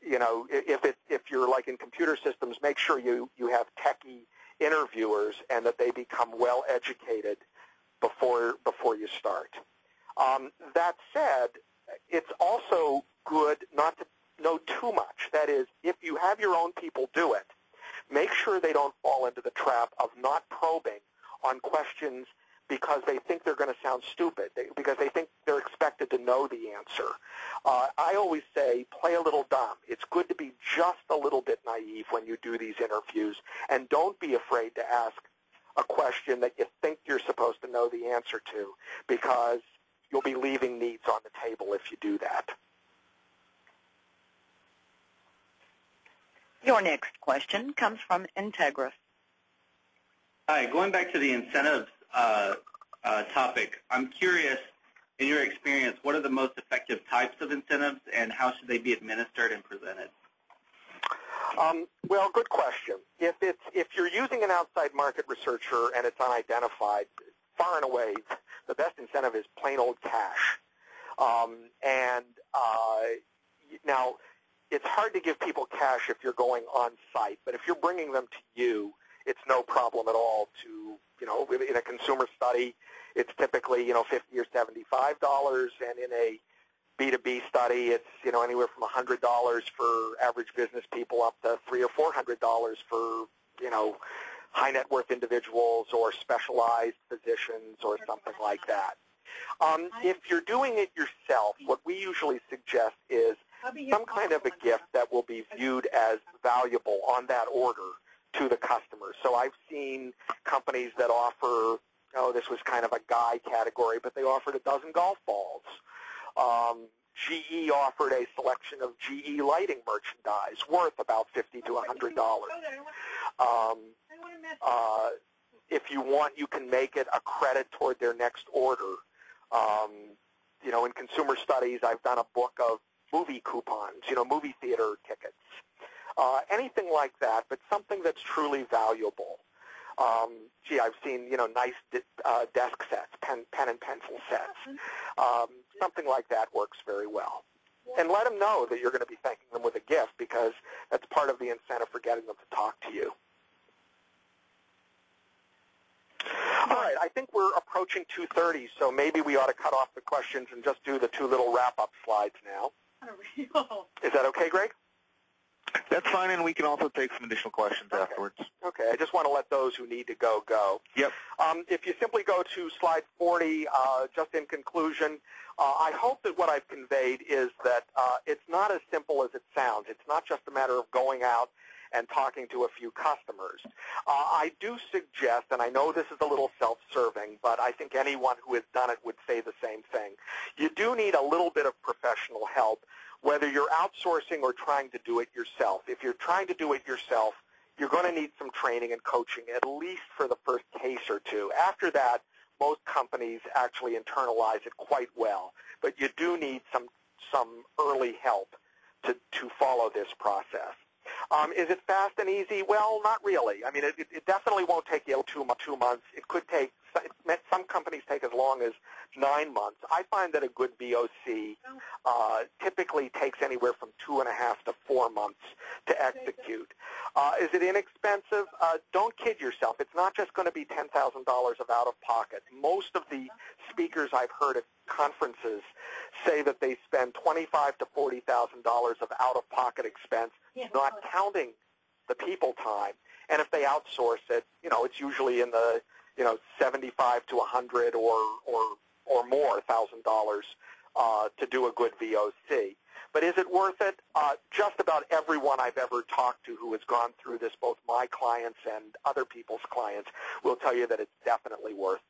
if you're like in computer systems, make sure you have techie interviewers and that they become well educated before you start. That said, it's also good not to know too much. That is, if you have your own people do it, make sure they don't fall into the trap of not probing on questions because they think they're going to sound stupid, because they think they're expected to know the answer. I always say, play a little dumb. It's good to be just a little bit naive when you do these interviews, and don't be afraid to ask a question that you think you're supposed to know the answer to, because you'll be leaving needs on the table if you do that. Your next question comes from Integris. Hi, going back to the incentives topic, I'm curious, in your experience, what are the most effective types of incentives and how should they be administered and presented? Well, good question. If you're using an outside market researcher and it's unidentified, far and away, the best incentive is plain old cash. Now, it's hard to give people cash if you're going on site, but if you're bringing them to you, it's no problem at all to, in a consumer study, it's typically, $50 or $75, and in a B2B study, it's, anywhere from $100 for average business people up to $300 or $400 for, high net worth individuals or specialized physicians or something like that. If you're doing it yourself, what we usually suggest is some kind of a gift that will be viewed as valuable on that order to the customer. So I've seen companies that offer, this was kind of a guy category, but they offered a dozen golf balls. GE offered a selection of GE lighting merchandise worth about $50 to $100. If you want, you can make it a credit toward their next order. In consumer studies, I've done a book of movie coupons, movie theater tickets. Anything like that, but something that's truly valuable. I've seen, nice desk sets, pen and pencil sets. Something like that works very well. And let them know that you're going to be thanking them with a gift, because that's part of the incentive for getting them to talk to you. All right, I think we're approaching 2:30, so maybe we ought to cut off the questions and just do the two little wrap-up slides now. Is that okay, Greg? That's fine, and we can also take some additional questions afterwards. Okay, I just want to let those who need to go. Yep. If you simply go to slide 40, just in conclusion, I hope that what I've conveyed is that it's not as simple as it sounds. It's not just a matter of going out and talking to a few customers. I do suggest, and I know this is a little self-serving, but I think anyone who has done it would say the same thing. You do need a little bit of professional help, whether you're outsourcing or trying to do it yourself. If you're trying to do it yourself, you're going to need some training and coaching, at least for the first case or two. After that, most companies actually internalize it quite well, but you do need some early help to follow this process. Is it fast and easy? Well, not really. I mean, it definitely won't take you 2 months. It could take, some companies take as long as 9 months. I find that a good VOC typically takes anywhere from 2.5 to 4 months to execute. Is it inexpensive? Don't kid yourself. It's not just going to be $10,000 of out-of-pocket. Most of the speakers I've heard at conferences say that they spend $25,000 to $40,000 of out-of-pocket expense, not counting the people time. And if they outsource it, it's usually in the $75 to $100 or more $1,000 to do a good VOC. But is it worth it? Just about everyone I've ever talked to who has gone through this, both my clients and other people's clients, will tell you that it's definitely worth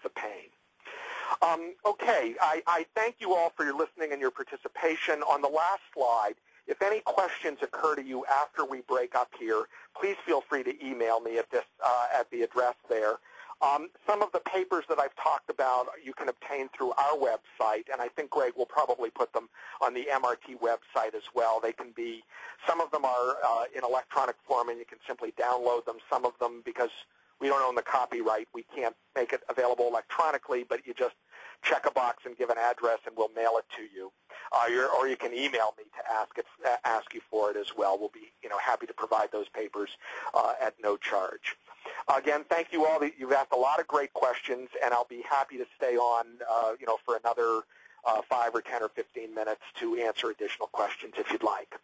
the pain. Okay, I thank you all for your listening and your participation. On the last slide, if any questions occur to you after we break up here, please feel free to email me at the address there. Some of the papers that I've talked about you can obtain through our website, and I think Greg will probably put them on the MRT website as well. They can be, some of them are in electronic form, and you can simply download them. Some of them, because we don't own the copyright, we can't make it available electronically, but you just check a box and give an address, and we'll mail it to you. Or you can email me to ask you for it as well. We'll be happy to provide those papers at no charge. Again, thank you all. You've asked a lot of great questions, and I'll be happy to stay on for another 5 or 10 or 15 minutes to answer additional questions if you'd like.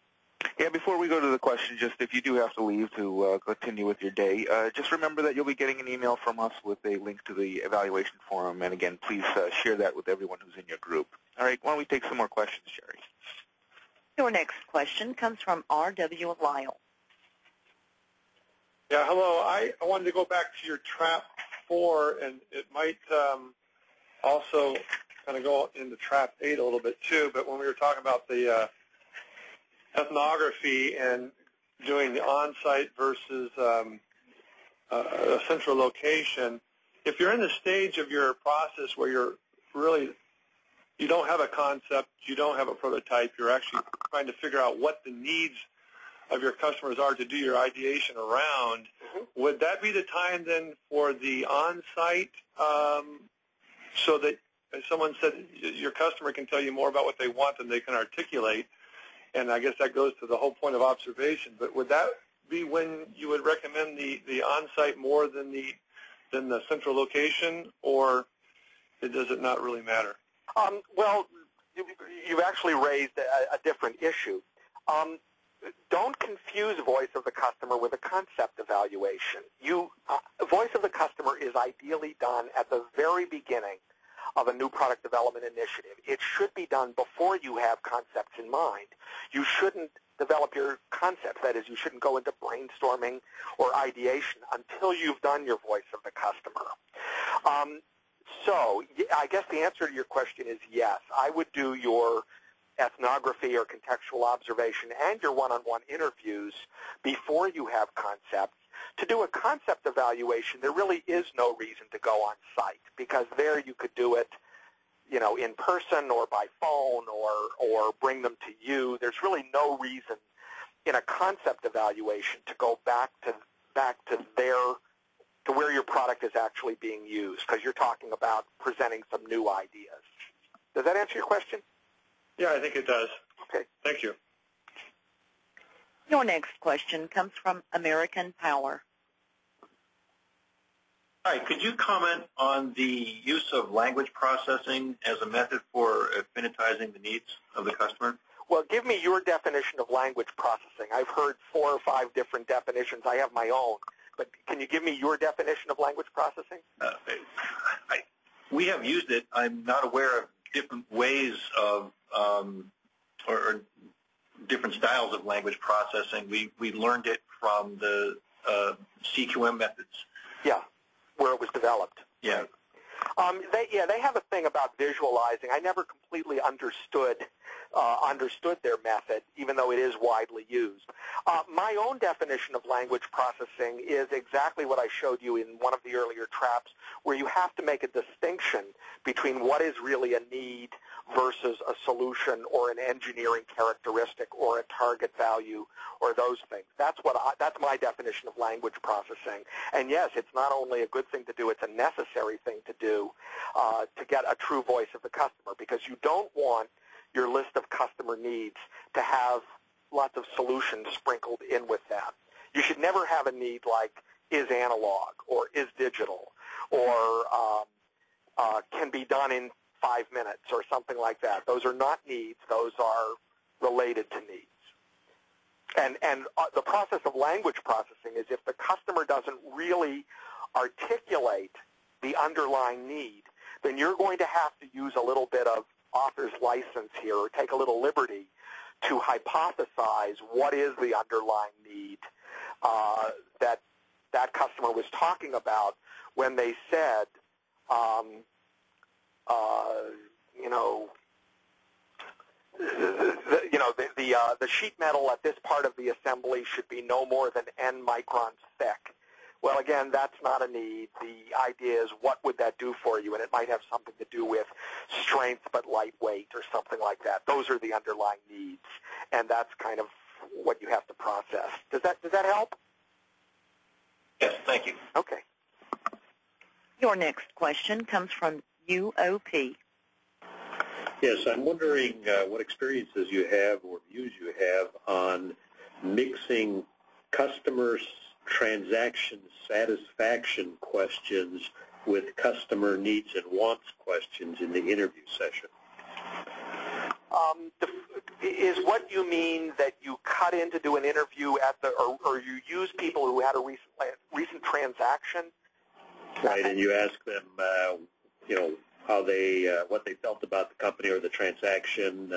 Yeah, before we go to the question, just if you do have to leave to continue with your day, just remember that you'll be getting an email from us with a link to the evaluation forum. And again, please share that with everyone who's in your group. All right, why don't we take some more questions, Jerry? Your next question comes from R.W. Lyle. Yeah, hello. I wanted to go back to your trap 4, and it might also kind of go into trap 8 a little bit too, but when we were talking about the ethnography and doing the on-site versus a central location, if you're in the stage of your process where you don't have a concept, you don't have a prototype, you're actually trying to figure out what the needs of your customers are to do your ideation around, would that be the time then for the on-site so that, as someone said, your customer can tell you more about what they want than they can articulate? And I guess that goes to the whole point of observation. But would that be when you would recommend the on-site more than the central location, or does it not really matter? Well, you've actually raised a different issue. Don't confuse voice of the customer with a concept evaluation. Voice of the customer is ideally done at the very beginning of a new product development initiative. It should be done before you have concepts in mind. You shouldn't develop your concepts. That is, you shouldn't go into brainstorming or ideation until you've done your voice of the customer. So I guess the answer to your question is yes. I would do your ethnography or contextual observation and your one-on-one interviews before you have concepts. To do a concept evaluation, there really is no reason to go on site, because there you could do it, in person or by phone or bring them to you. There's really no reason in a concept evaluation to go back to where your product is actually being used, because you're talking about presenting some new ideas. Does that answer your question? Yeah, I think it does. Okay. Thank you. Your next question comes from American Power. Hi, could you comment on the use of language processing as a method for affinitizing the needs of the customer? Well, give me your definition of language processing. I've heard 4 or 5 different definitions. I have my own. But can you give me your definition of language processing? We have used it. I'm not aware of different ways of or different styles of language processing. We learned it from the CQM methods. Yeah, where it was developed. Yeah. They have a thing about visualizing. I never completely understood their method, even though it is widely used. My own definition of language processing is exactly what I showed you in one of the earlier traps, where you have to make a distinction between what is really a need versus a solution or an engineering characteristic or a target value or those things. That's my definition of language processing. And yes, it's not only a good thing to do, it's a necessary thing to do to get a true voice of the customer, because you don't want your list of customer needs to have lots of solutions sprinkled in with them. You should never have a need like is analog or is digital or can be done in 5 minutes or something like that. Those are not needs. Those are related to needs. And the process of language processing is if the customer doesn't really articulate the underlying need, then you're going to have to use a little bit of author's license here, or take a little liberty to hypothesize what is the underlying need that customer was talking about when they said, the sheet metal at this part of the assembly should be no more than N microns thick. Well, again, that's not a need. The idea is what would that do for you, and it might have something to do with strength but lightweight or something like that. Those are the underlying needs, and that's kind of what you have to process. Does that help? Yes, thank you. Okay. Your next question comes from UOP. Yes, I'm wondering what experiences you have or views you have on mixing customers' transaction satisfaction questions with customer needs and wants questions in the interview session. Is what you mean that you cut in to do an interview at the, or you use people who had a recent transaction? Right, and you ask them, how they, what they felt about the company or the transaction,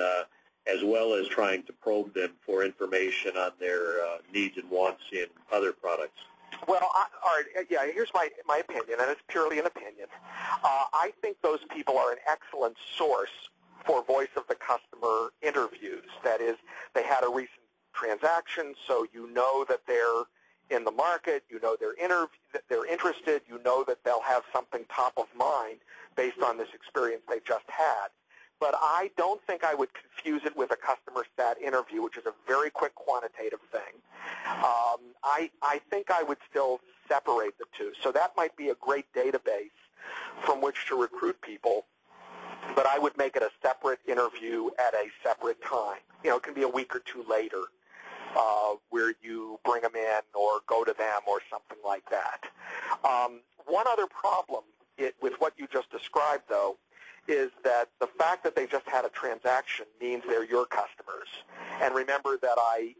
as well as trying to probe them for information on their needs and wants in other products. Well, all right, yeah, here's my opinion, and it's purely an opinion. I think those people are an excellent source for voice of the customer interviews. That is, they had a recent transaction, so you know that they're in the market, you know they're interested, you know that they'll have something top of mind based on this experience they just had. But I don't think I would confuse it with a customer stat interview, which is a very quick quantitative thing. I think I would still separate the two. So that might be a great database from which to recruit people, but I would make it a separate interview at a separate time. It can be a week or two later where you bring them in or go to them or something like that. One other problem with what you just described, though, is that the fact that they just had a transaction means they're your customers. And remember that I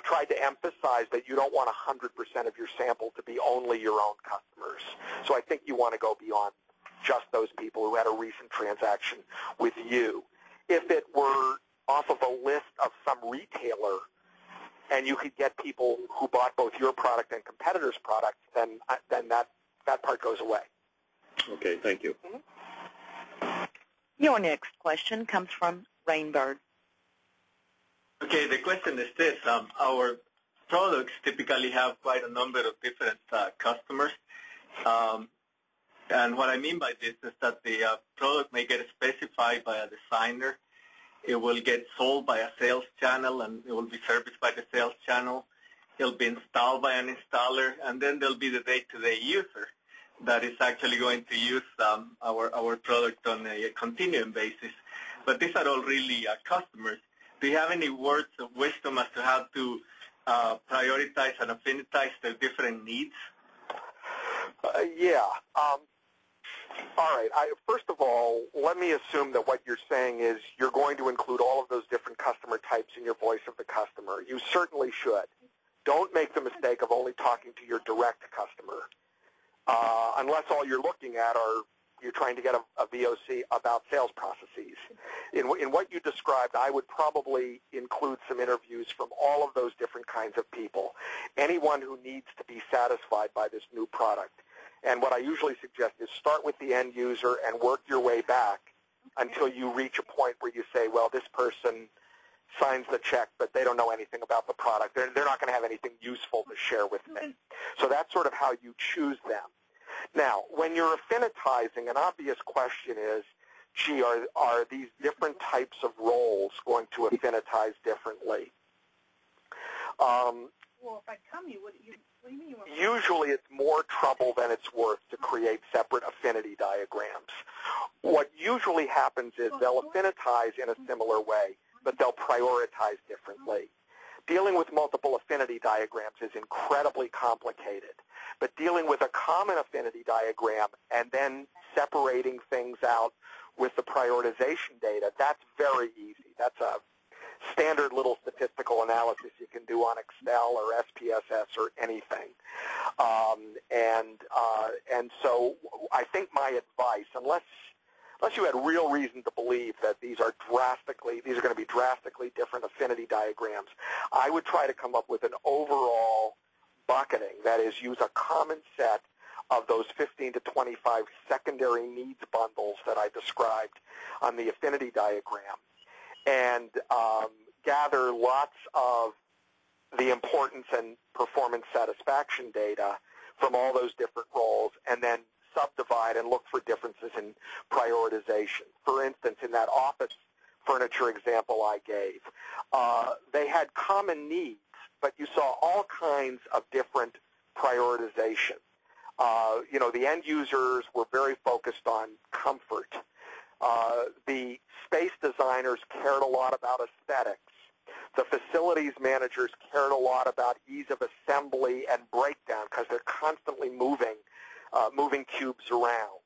tried to emphasize that you don't want 100% of your sample to be only your own customers. So I think you want to go beyond just those people who had a recent transaction with you. If it were off of a list of some retailer and you could get people who bought both your product and competitors' products, then that part goes away. Okay, thank you. Mm-hmm. Your next question comes from Rainbird. Okay, the question is this. Our products typically have quite a number of different customers. And what I mean by this is that the product may get specified by a designer. It will get sold by a sales channel, and it will be serviced by the sales channel. It will be installed by an installer, and then there will be the day-to-day user that is actually going to use our product on a continuing basis. But these are all really customers. Do you have any words of wisdom as to how to prioritize and affinitize their different needs? Yeah. All right. First of all, let me assume that what you're saying is you're going to include all of those different customer types in your voice of the customer. You certainly should. Don't make the mistake of only talking to your direct customer, unless all you're looking at are you're trying to get a VOC about sales processes. In what you described, I would probably include some interviews from all of those different kinds of people, anyone who needs to be satisfied by this new product. And what I usually suggest is start with the end user and work your way back until you reach a point where you say, well, this person signs the check, but they don't know anything about the product. They're not going to have anything useful to share with me. So that's sort of how you choose them. Now, when you're affinitizing, an obvious question is, gee, are these different types of roles going to affinitize differently? Well, if I come you, what do you mean? Usually it's more trouble than it's worth to create separate affinity diagrams. What usually happens is they'll affinitize in a similar way, but they'll prioritize differently. Dealing with multiple affinity diagrams is incredibly complicated, but dealing with a common affinity diagram and then separating things out with the prioritization data, that's very easy. That's a standard little statistical analysis you can do on Excel or SPSS or anything. And so I think my advice, unless you had real reason to believe that these are going to be drastically different affinity diagrams, I would try to come up with an overall bucketing, that is, use a common set of those 15 to 25 secondary needs bundles that I described on the affinity diagram, and gather lots of the importance and performance satisfaction data from all those different roles, and then subdivide and look for differences in prioritization. For instance, in that office furniture example I gave, they had common needs, but you saw all kinds of different prioritization. The end users were very focused on comfort. The space designers cared a lot about aesthetics. The facilities managers cared a lot about ease of assembly and breakdown because they're constantly moving cubes around.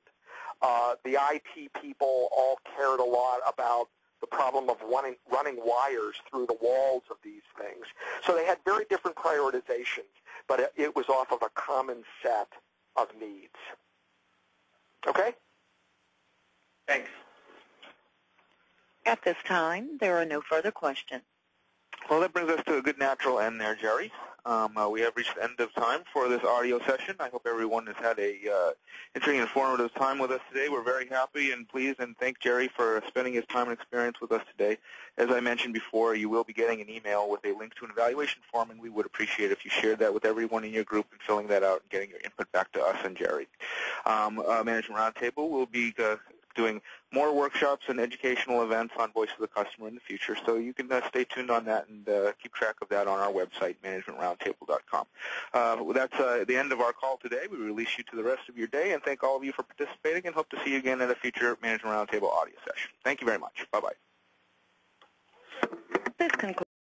The IT people all cared a lot about the problem of running wires through the walls of these things. So they had very different prioritizations, but it was off of a common set of needs. Okay? Thanks. At this time, there are no further questions. Well, that brings us to a good natural end there, Jerry. We have reached the end of time for this audio session. I hope everyone has had a interesting and informative time with us today. We're very happy and pleased and thank Jerry for spending his time and experience with us today. As I mentioned before, you will be getting an email with a link to an evaluation form, and we would appreciate if you shared that with everyone in your group and filling that out and getting your input back to us and Jerry. Management Roundtable will be doing more workshops and educational events on Voice of the Customer in the future, so you can stay tuned on that and keep track of that on our website, managementroundtable.com. That's the end of our call today. We release you to the rest of your day, and thank all of you for participating, and hope to see you again at a future Management Roundtable audio session. Thank you very much. Bye-bye. This concludes